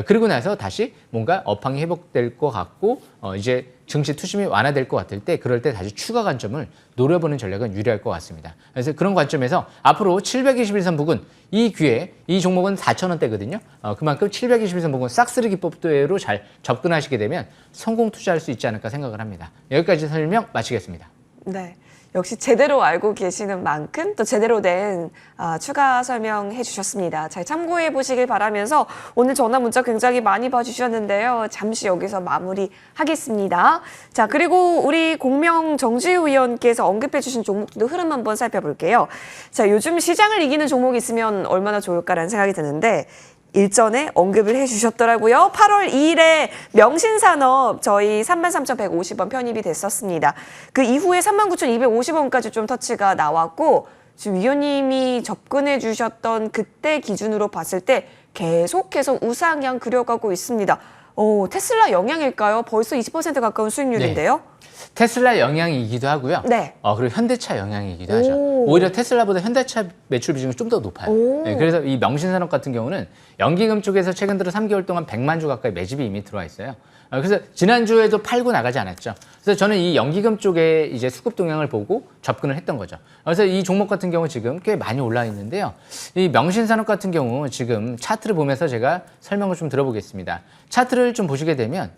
그리고 나서 다시 뭔가 업황이 회복될 것 같고 이제 증시 투심이 완화될 것 같을 때 그럴 때 다시 추가 관점을 노려보는 전략은 유리할 것 같습니다. 그래서 그런 관점에서 앞으로 721선 부근 이 기회 이 종목은 4,000원대거든요. 그만큼 721선 부근 싹쓸이 기법대로 잘 접근하시게 되면 성공 투자할 수 있지 않을까 생각을 합니다. 여기까지 설명 마치겠습니다. 네. 역시 제대로 알고 계시는 만큼 또 제대로 된 추가 설명해 주셨습니다. 잘 참고해 보시길 바라면서 오늘 전화 문자 굉장히 많이 봐주셨는데요. 잠시 여기서 마무리하겠습니다. 자, 그리고 우리 공명 정지우 의원께서 언급해 주신 종목도 흐름 한번 살펴볼게요. 자, 요즘 시장을 이기는 종목이 있으면 얼마나 좋을까라는 생각이 드는데 일전에 언급을 해주셨더라고요. 8월 2일에 명신산업 저희 33,150원 편입이 됐었습니다. 그 이후에 39,250원까지 좀 터치가 나왔고 지금 위원님이 접근해 주셨던 그때 기준으로 봤을 때 계속해서 우상향 그려가고 있습니다. 테슬라 영향일까요? 벌써 20% 가까운 수익률인데요. 네. 테슬라 영향이기도 하고요. 네. 그리고 현대차 영향이기도 하죠. 오히려 테슬라보다 현대차 매출 비중이 좀 더 높아요. 네, 그래서 이 명신산업 같은 경우는 연기금 쪽에서 최근 들어 3개월 동안 100만 주 가까이 매집이 이미 들어와 있어요. 그래서 지난주에도 팔고 나가지 않았죠. 그래서 저는 이 연기금 쪽에 이제 수급 동향을 보고 접근을 했던 거죠. 그래서 이 종목 같은 경우 지금 꽤 많이 올라 있는데요. 이 명신산업 같은 경우 지금 차트를 보면서 제가 설명을 좀 들어보겠습니다. 차트를 좀 보시게 되면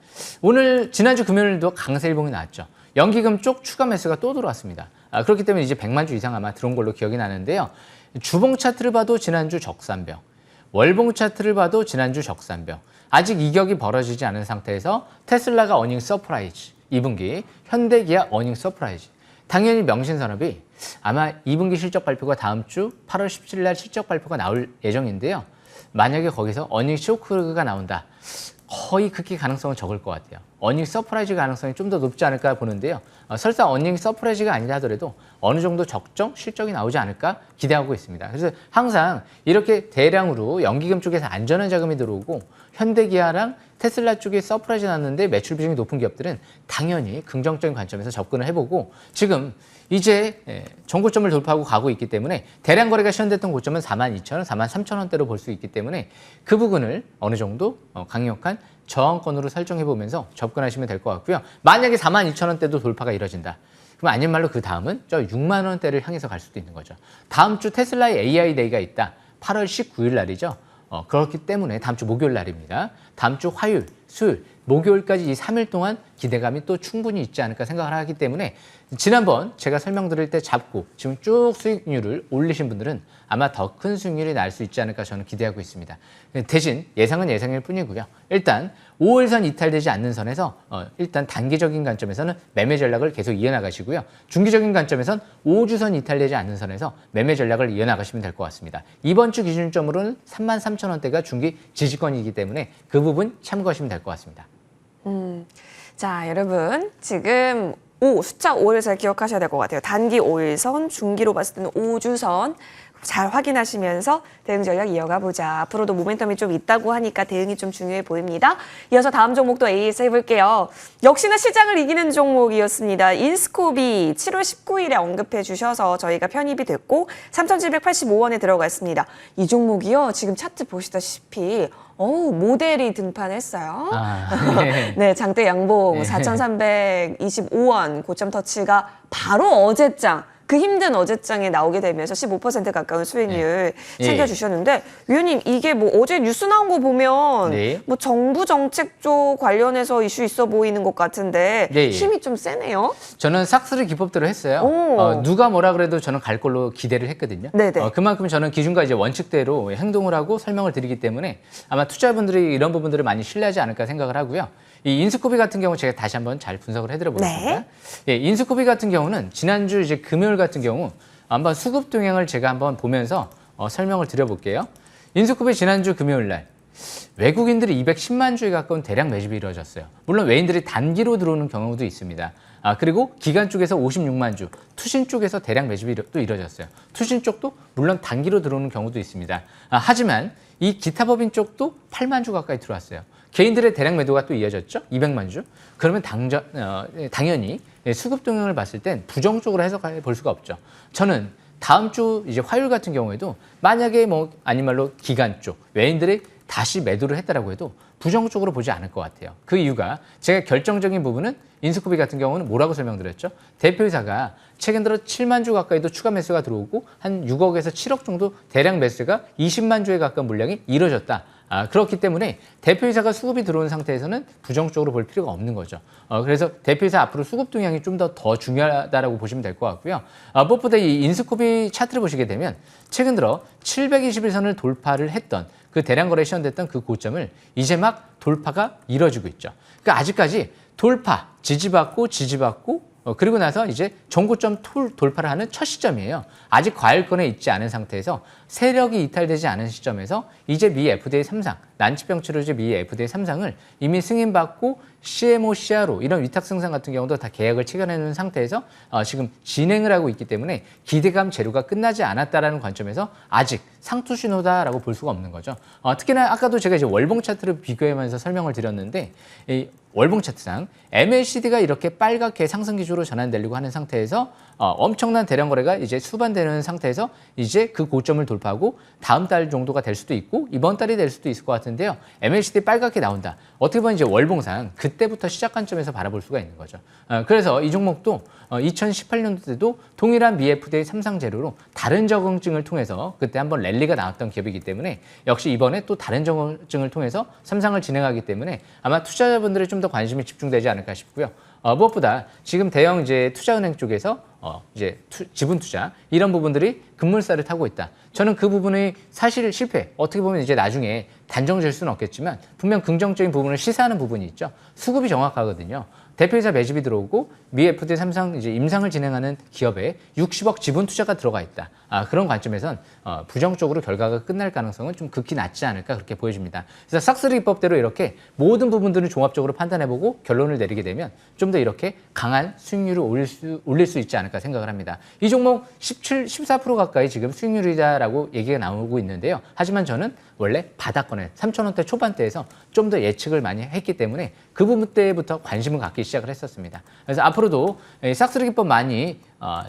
오늘 지난주 금요일도 강세일봉이 나왔죠. 연기금 쪽 추가 매수가 또 들어왔습니다. 그렇기 때문에 이제 100만 주 이상 아마 들어온 걸로 기억이 나는데요. 주봉 차트를 봐도 지난주 적산병, 월봉 차트를 봐도 지난주 적산병. 아직 이격이 벌어지지 않은 상태에서 테슬라가 어닝 서프라이즈, 2분기, 현대기아 어닝 서프라이즈. 당연히 명신산업이 아마 2분기 실적 발표가 다음 주 8월 17일 날 실적 발표가 나올 예정인데요. 만약에 거기서 어닝 쇼크가 나온다. 거의 그렇게 가능성은 적을 것 같아요. 어닝 서프라이즈 가능성이 좀 더 높지 않을까 보는데요. 설사 어닝 서프라이즈가 아니라 하더라도 어느 정도 적정 실적이 나오지 않을까 기대하고 있습니다. 그래서 항상 이렇게 대량으로 연기금 쪽에서 안전한 자금이 들어오고 현대기아랑 테슬라 쪽에 서프라이즈 났는데 매출 비중이 높은 기업들은 당연히 긍정적인 관점에서 접근을 해보고 지금 이제 전고점을 돌파하고 가고 있기 때문에 대량 거래가 시현됐던 고점은 42,000원, 43,000원대로 볼 수 있기 때문에 그 부분을 어느 정도 강력한 저항권으로 설정해 보면서 접근하시면 될 것 같고요. 만약에 42,000원대도 돌파가 이뤄진다. 그럼 아닌 말로 그 다음은 저 6만 원대를 향해서 갈 수도 있는 거죠. 다음 주 테슬라의 AI 데이가 있다. 8월 19일 날이죠. 그렇기 때문에 다음 주 목요일 날입니다. 다음 주 화요일, 수요일, 목요일까지 이 3일 동안 기대감이 또 충분히 있지 않을까 생각을 하기 때문에 지난번 제가 설명드릴 때 잡고 지금 쭉 수익률을 올리신 분들은 아마 더 큰 수익률이 날 수 있지 않을까 저는 기대하고 있습니다. 대신 예상은 예상일 뿐이고요. 일단 5일선 이탈되지 않는 선에서 일단 단기적인 관점에서는 매매 전략을 계속 이어나가시고요. 중기적인 관점에선 5주선 이탈되지 않는 선에서 매매 전략을 이어나가시면 될 것 같습니다. 이번 주 기준점으로는 33,000원대가 중기 지지권이기 때문에 그 부분 참고하시면 될 것 같습니다. 자, 여러분 지금 숫자 5를 잘 기억하셔야 될 것 같아요. 단기 5일선, 중기로 봤을 때는 5주선 잘 확인하시면서 대응 전략 이어가 보자. 앞으로도 모멘텀이 좀 있다고 하니까 대응이 좀 중요해 보입니다. 이어서 다음 종목도 AS 해볼게요. 역시나 시장을 이기는 종목이었습니다. 인스코비 7월 19일에 언급해 주셔서 저희가 편입이 됐고 3,785원에 들어갔습니다. 이 종목이요. 지금 차트 보시다시피 모델이 등판했어요. 네, 장대 양봉 4,325원 고점 터치가 바로 어제장. 그 힘든 어제장에 나오게 되면서 15% 가까운 수익률 챙겨주셨는데 위원님 이게 뭐 어제 뉴스 나온 거 보면 뭐 정부 정책 쪽 관련해서 이슈 있어 보이는 것 같은데 힘이 좀 세네요. 저는 싹쓸이 기법대로 했어요. 누가 뭐라 그래도 저는 갈 걸로 기대를 했거든요. 그만큼 저는 기준과 이제 원칙대로 행동을 하고 설명을 드리기 때문에 아마 투자자분들이 이런 부분들을 많이 신뢰하지 않을까 생각을 하고요. 이 인스코비 같은 경우 제가 다시 한번 잘 분석을 해드려 보겠습니다. 인스코비 같은 경우는 지난주 이제 금요일 같은 경우 한번 수급 동향을 제가 한번 보면서 설명을 드려볼게요. 인스코비 지난주 금요일 날 외국인들이 210만 주에 가까운 대량 매집이 이루어졌어요. 물론 외인들이 단기로 들어오는 경우도 있습니다. 그리고 기관 쪽에서 56만 주, 투신 쪽에서 대량 매집이 또 이루어졌어요. 투신 쪽도 물론 단기로 들어오는 경우도 있습니다. 하지만 이 기타 법인 쪽도 8만 주 가까이 들어왔어요. 개인들의 대량 매도가 또 이어졌죠. 200만 주. 그러면 당연히 수급 동향을 봤을 땐 부정적으로 해석해 볼 수가 없죠. 저는 다음 주 이제 화요일 같은 경우에도 만약에 뭐 아닌 말로 기관 쪽 외인들의 다시 매도를 했다라고 해도 부정적으로 보지 않을 것 같아요. 그 이유가 제가 결정적인 부분은 인스코비 같은 경우는 뭐라고 설명드렸죠? 대표이사가 최근 들어 7만 주 가까이도 추가 매수가 들어오고 한 6억에서 7억 정도 대량 매수가 20만 주에 가까운 물량이 이루어졌다. 그렇기 때문에 대표이사가 수급이 들어온 상태에서는 부정적으로 볼 필요가 없는 거죠. 그래서 대표이사 앞으로 수급 동향이 좀 더 중요하다라고 보시면 될 것 같고요. 무엇보다 이 인스코비 차트를 보시게 되면 최근 들어 721선을 돌파를 했던 그 대량 거래 시현됐던 그 고점을 이제 막 돌파가 이뤄지고 있죠. 그러니까 아직까지 돌파, 지지받고 그리고 나서 이제 전고점 돌파를 하는 첫 시점이에요. 아직 과열권에 있지 않은 상태에서 세력이 이탈되지 않은 시점에서 이제 미 FDA 3상, 난치병 치료제 미 FDA 3상을 이미 승인받고 CMO, CRO 이런 위탁 생산 같은 경우도 다 계약을 체결해놓은 상태에서 지금 진행을 하고 있기 때문에 기대감 재료가 끝나지 않았다라는 관점에서 아직 상투 신호다라고 볼 수가 없는 거죠. 특히나 아까도 제가 이제 월봉 차트를 비교하면서 설명을 드렸는데 이 월봉 차트상 MACD가 이렇게 빨갛게 상승 기조로 전환되려고 하는 상태에서 엄청난 대량 거래가 이제 수반되는 상태에서 이제 그 고점을 돌파하고 다음 달 정도가 될 수도 있고 이번 달이 될 수도 있을 것 같은데요. MACD 빨갛게 나온다. 어떻게 보면 이제 월봉상 그때부터 시작한 점에서 바라볼 수가 있는 거죠. 그래서 이 종목도 2018년도 때도 동일한 미 FDA 3상 재료로 다른 적응증을 통해서 그때 한번 랠리가 나왔던 기업이기 때문에 역시 이번에 또 다른 적응증을 통해서 3상을 진행하기 때문에 아마 투자자분들의 좀 더 관심이 집중되지 않을까 싶고요. 무엇보다 지금 대형 이제 투자은행 쪽에서 이제 지분 투자 이런 부분들이 급물살을 타고 있다. 저는 그 부분의 사실 실패 어떻게 보면 이제 나중에 단정질 수는 없겠지만 분명 긍정적인 부분을 시사하는 부분이 있죠. 수급이 정확하거든요. 대표이사 매집이 들어오고 미 FDA 3상 이제 임상을 진행하는 기업에 60억 지분 투자가 들어가 있다. 그런 관점에선 부정적으로 결과가 끝날 가능성은 좀 극히 낮지 않을까 그렇게 보여집니다. 그래서 싹쓸이 기법대로 이렇게 모든 부분들을 종합적으로 판단해보고 결론을 내리게 되면 좀 더 이렇게 강한 수익률을 올릴 수 있지 않을까 생각을 합니다. 이 종목 14% 가까이 지금 수익률이다라고 얘기가 나오고 있는데요. 하지만 저는 원래 바닥권에 3,000원대 초반대에서 좀 더 예측을 많이 했기 때문에 그 부분 때부터 관심을 갖기 시작을 했었습니다. 그래서 앞으로도 싹쓸이 기법 많이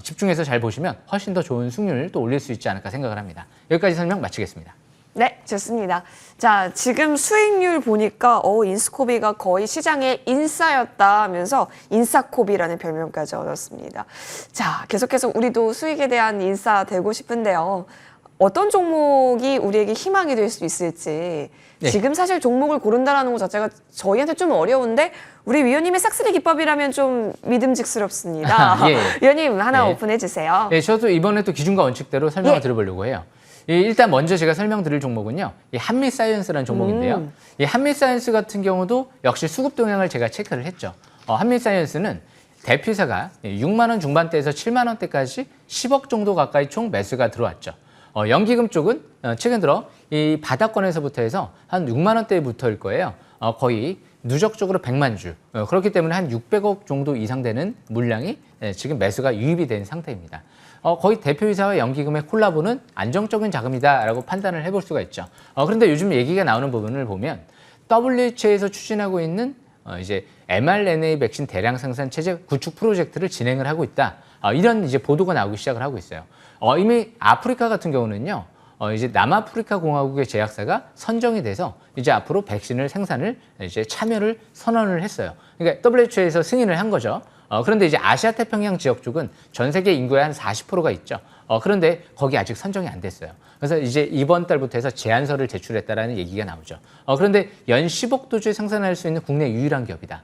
집중해서 잘 보시면 훨씬 더 좋은 수익률을 또 올릴 수 있지 않을까 생각을 합니다. 여기까지 설명 마치겠습니다. 네, 좋습니다. 자, 지금 수익률 보니까 인스코비가 거의 시장의 인싸였다 하면서 인싸코비라는 별명까지 얻었습니다. 자, 계속해서 우리도 수익에 대한 인싸 되고 싶은데요. 어떤 종목이 우리에게 희망이 될 수 있을지 네. 지금 사실 종목을 고른다는 것 자체가 저희한테 좀 어려운데 우리 위원님의 싹쓸이 기법이라면 좀 믿음직스럽습니다. 예. 위원님 하나 네. 오픈해 주세요. 네, 저도 이번에 또 기준과 원칙대로 설명을 예. 드려보려고 해요. 일단 먼저 제가 설명드릴 종목은요. 이 한미사이언스라는 종목인데요. 이 한미사이언스 같은 경우도 역시 수급 동향을 제가 체크를 했죠. 한미사이언스는 대표이사가 6만 원 중반대에서 7만 원대까지 10억 정도 가까이 총 매수가 들어왔죠. 연기금 쪽은 최근 들어 이 바닥권에서부터 해서 한 6만 원대부터일 거예요. 거의 누적적으로 100만 주. 그렇기 때문에 한 600억 정도 이상 되는 물량이 지금 매수가 유입이 된 상태입니다. 거의 대표이사와 연기금의 콜라보는 안정적인 자금이다라고 판단을 해볼 수가 있죠. 그런데 요즘 얘기가 나오는 부분을 보면 WHO에서 추진하고 있는 이제 mRNA 백신 대량 생산 체제 구축 프로젝트를 진행을 하고 있다. 이런 이제 보도가 나오기 시작을 하고 있어요. 이미 아프리카 같은 경우는요. 이제 남아프리카 공화국의 제약사가 선정이 돼서 이제 앞으로 백신을 생산을 이제 참여를 선언을 했어요. 그러니까 WHO에서 승인을 한 거죠. 그런데 이제 아시아 태평양 지역 쪽은 전 세계 인구의 한 40%가 있죠. 그런데 거기 아직 선정이 안 됐어요. 그래서 이제 이번 달부터 해서 제안서를 제출했다라는 얘기가 나오죠. 그런데 연 10억 도주 생산할 수 있는 국내 유일한 기업이다.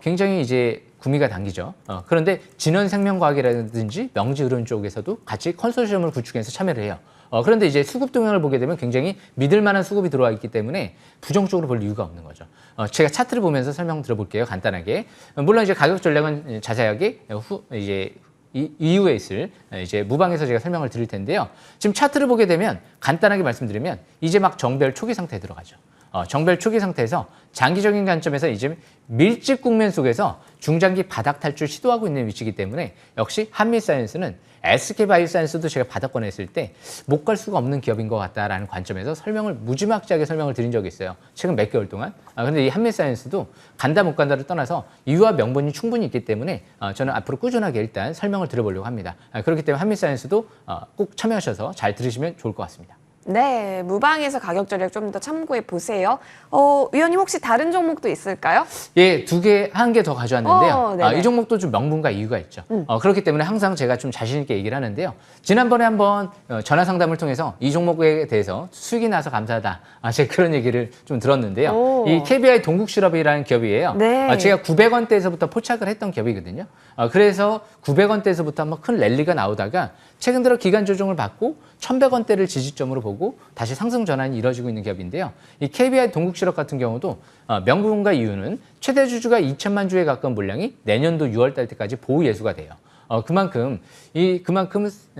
굉장히 이제 구미가 당기죠. 그런데 진원생명과학이라든지 명지의료원 쪽에서도 같이 컨소시엄을 구축해서 참여를 해요. 그런데 이제 수급 동향을 보게 되면 굉장히 믿을 만한 수급이 들어와 있기 때문에 부정적으로 볼 이유가 없는 거죠. 제가 차트를 보면서 설명 드려볼게요. 간단하게. 물론 이제 가격 전략은 자세하게 이후에 있을 이제 무방에서 제가 설명을 드릴 텐데요. 지금 차트를 보게 되면 간단하게 말씀드리면 이제 막 정배열 초기 상태에 들어가죠. 정배열 초기 상태에서 장기적인 관점에서 이제 밀집 국면 속에서 중장기 바닥 탈출 시도하고 있는 위치이기 때문에 역시 한미사이언스는 SK바이오사이언스도 제가 바닥권에 있을 때 못 갈 수가 없는 기업인 것 같다라는 관점에서 설명을 무지막지하게 설명을 드린 적이 있어요. 최근 몇 개월 동안. 그런데 이 한미사이언스도 간다 못 간다를 떠나서 이유와 명분이 충분히 있기 때문에 저는 앞으로 꾸준하게 일단 설명을 드려보려고 합니다. 그렇기 때문에 한미사이언스도 꼭 참여하셔서 잘 들으시면 좋을 것 같습니다. 네, 무방에서 가격 전략 좀 더 참고해 보세요. 위원님 혹시 다른 종목도 있을까요? 예, 한 개 더 가져왔는데요. 네네. 이 종목도 좀 명분과 이유가 있죠. 그렇기 때문에 항상 제가 좀 자신 있게 얘기를 하는데요. 지난번에 한번 전화 상담을 통해서 이 종목에 대해서 수익이 나서 감사하다. 제가 그런 얘기를 좀 들었는데요. 오. 이 KBI 동국실업이라는 기업이에요. 네. 제가 900원대에서부터 포착을 했던 기업이거든요. 그래서 900원대에서부터 한번 큰 랠리가 나오다가 최근 들어 기간 조정을 받고 1,100원대를 지지점으로 보고 다시 상승 전환이 이뤄지고 있는 기업인데요. 이 KBI 동국실업 같은 경우도 명분과 이유는 최대 주주가 2천만 주에 가까운 물량이 내년도 6월 달 때까지 보유 예수가 돼요. 그만큼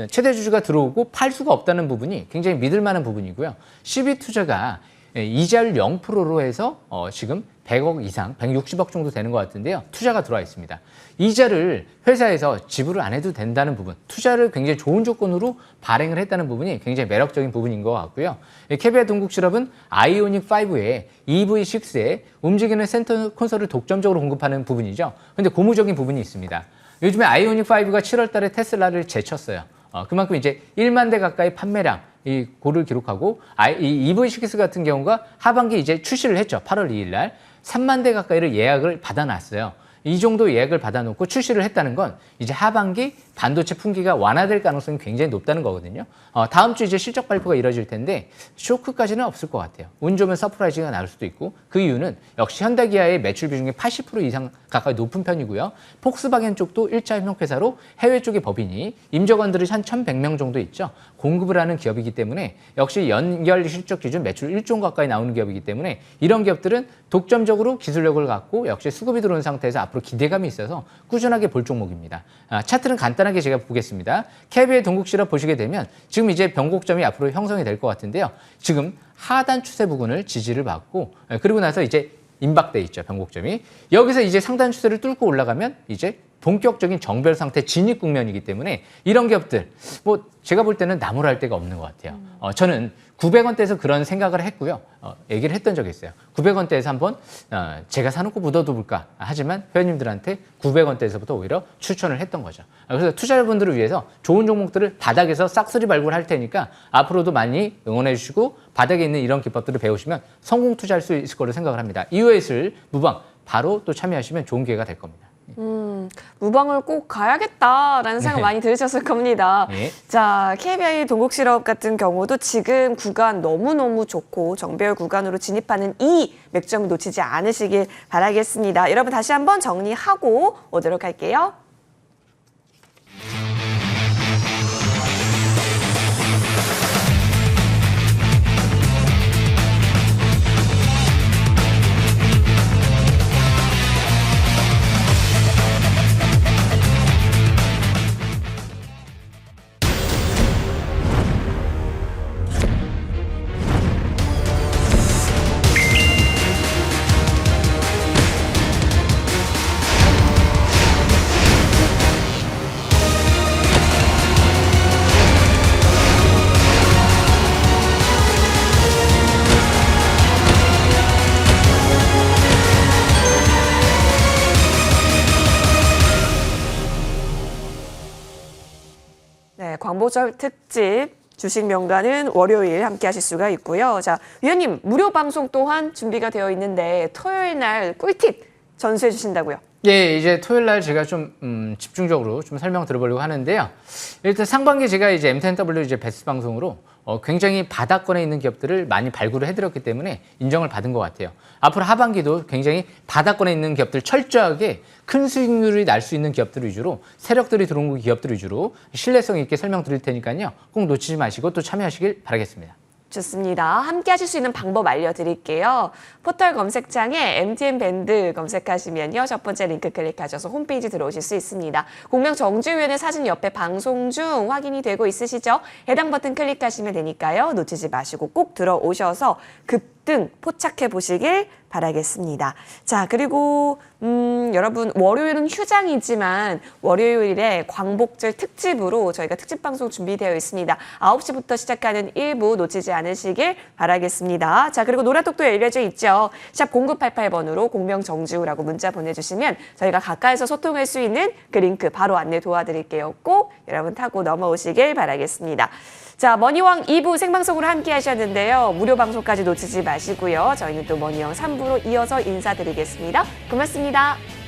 최대 주주가 들어오고 팔 수가 없다는 부분이 굉장히 믿을 만한 부분이고요. CB 투자가 이자율 0%로 해서 지금 100억 이상, 160억 정도 되는 것 같은데요. 투자가 들어와 있습니다. 이자를 회사에서 지불을 안 해도 된다는 부분, 투자를 굉장히 좋은 조건으로 발행을 했다는 부분이 굉장히 매력적인 부분인 것 같고요. KBI 동국실업은 아이오닉 5에 EV6에 움직이는 센터 콘솔을 독점적으로 공급하는 부분이죠. 그런데 고무적인 부분이 있습니다. 요즘에 아이오닉 5가 7월 달에 테슬라를 제쳤어요. 그만큼 이제 1만 대 가까이 판매량, 이 고를 기록하고 이 EV6 같은 경우가 하반기 이제 출시를 했죠. 8월 2일 날 3만 대 가까이를 예약을 받아놨어요. 이 정도 예약을 받아놓고 출시를 했다는 건 이제 하반기 반도체 품귀가 완화될 가능성이 굉장히 높다는 거거든요. 다음 주 이제 실적 발표가 이뤄질 텐데 쇼크까지는 없을 것 같아요. 운 좋으면 서프라이즈가 나올 수도 있고 그 이유는 역시 현대기아의 매출 비중이 80% 이상 가까이 높은 편이고요. 폭스바겐 쪽도 1차 협력회사로 해외 쪽의 법인이 임직원들이 한 1,100명 정도 있죠. 공급을 하는 기업이기 때문에 역시 연결 실적 기준 매출 1조 원 가까이 나오는 기업이기 때문에 이런 기업들은 독점적으로 기술력을 갖고 역시 수급이 들어온 상태에서 앞으로 기대감이 있어서 꾸준하게 볼 종목입니다. 차트는 간단하게 제가 보겠습니다. KBI 동국실업 보시게 되면 지금 이제 변곡점이 앞으로 형성이 될 것 같은데요. 지금 하단 추세 부근을 지지를 받고 그리고 나서 이제 임박돼 있죠. 변곡점이. 여기서 이제 상단 추세를 뚫고 올라가면 이제 본격적인 정별 상태 진입 국면이기 때문에 이런 기업들 뭐 제가 볼 때는 나무랄 데가 없는 것 같아요. 저는 900원대에서 그런 생각을 했고요. 얘기를 했던 적이 있어요. 900원대에서 한번 제가 사놓고 묻어둬볼까. 하지만 회원님들한테 900원대에서부터 오히려 추천을 했던 거죠. 그래서 투자자분들을 위해서 좋은 종목들을 바닥에서 싹쓸이 발굴할 테니까 앞으로도 많이 응원해 주시고 바닥에 있는 이런 기법들을 배우시면 성공 투자할 수 있을 거로 생각을 합니다. 이후에 있을 무방 바로 또 참여하시면 좋은 기회가 될 겁니다. 무방을 꼭 가야겠다라는 생각 많이 들으셨을 겁니다. 네. 자, KBI 동국실업 같은 경우도 지금 구간 너무너무 좋고 정배열 구간으로 진입하는 이 맥점 놓치지 않으시길 바라겠습니다. 여러분 다시 한번 정리하고 오도록 할게요. 네, 광보절 특집 주식 명가는 월요일 함께 하실 수가 있고요. 자, 위원님 무료 방송 또한 준비가 되어 있는데 토요일 날 꿀팁 전수해 주신다고요? 예, 이제 토요일 날 제가 좀 집중적으로 좀 설명 드려보려고 하는데요. 일단 상반기 제가 이제 MTNW 이제 베스트 방송으로 굉장히 바닥권에 있는 기업들을 많이 발굴을 해드렸기 때문에 인정을 받은 것 같아요. 앞으로 하반기도 굉장히 바닥권에 있는 기업들 철저하게 큰 수익률이 날 수 있는 기업들 위주로 세력들이 들어온 기업들 위주로 신뢰성 있게 설명드릴 테니까요. 꼭 놓치지 마시고 또 참여하시길 바라겠습니다. 좋습니다. 함께 하실 수 있는 방법 알려드릴게요. 포털 검색창에 MTN 밴드 검색하시면요. 첫 번째 링크 클릭하셔서 홈페이지 들어오실 수 있습니다. 공명 정주위원의 사진 옆에 방송 중 확인이 되고 있으시죠? 해당 버튼 클릭하시면 되니까요. 놓치지 마시고 꼭 들어오셔서 급 등 포착해 보시길 바라겠습니다. 자, 그리고 여러분 월요일은 휴장이지만 월요일에 광복절 특집으로 저희가 특집 방송 준비되어 있습니다. 9시부터 시작하는 1부 놓치지 않으시길 바라겠습니다. 자, 그리고 노라톡도 열려져 있죠. 샵 0988번으로 공명정지우라고 문자 보내주시면 저희가 가까이서 소통할 수 있는 그 링크 바로 안내 도와드릴게요. 꼭 여러분 타고 넘어오시길 바라겠습니다. 자, 머니왕 2부 생방송으로 함께 하셨는데요. 무료 방송까지 놓치지 마시고요. 저희는 또 머니왕 3부로 이어서 인사드리겠습니다. 고맙습니다.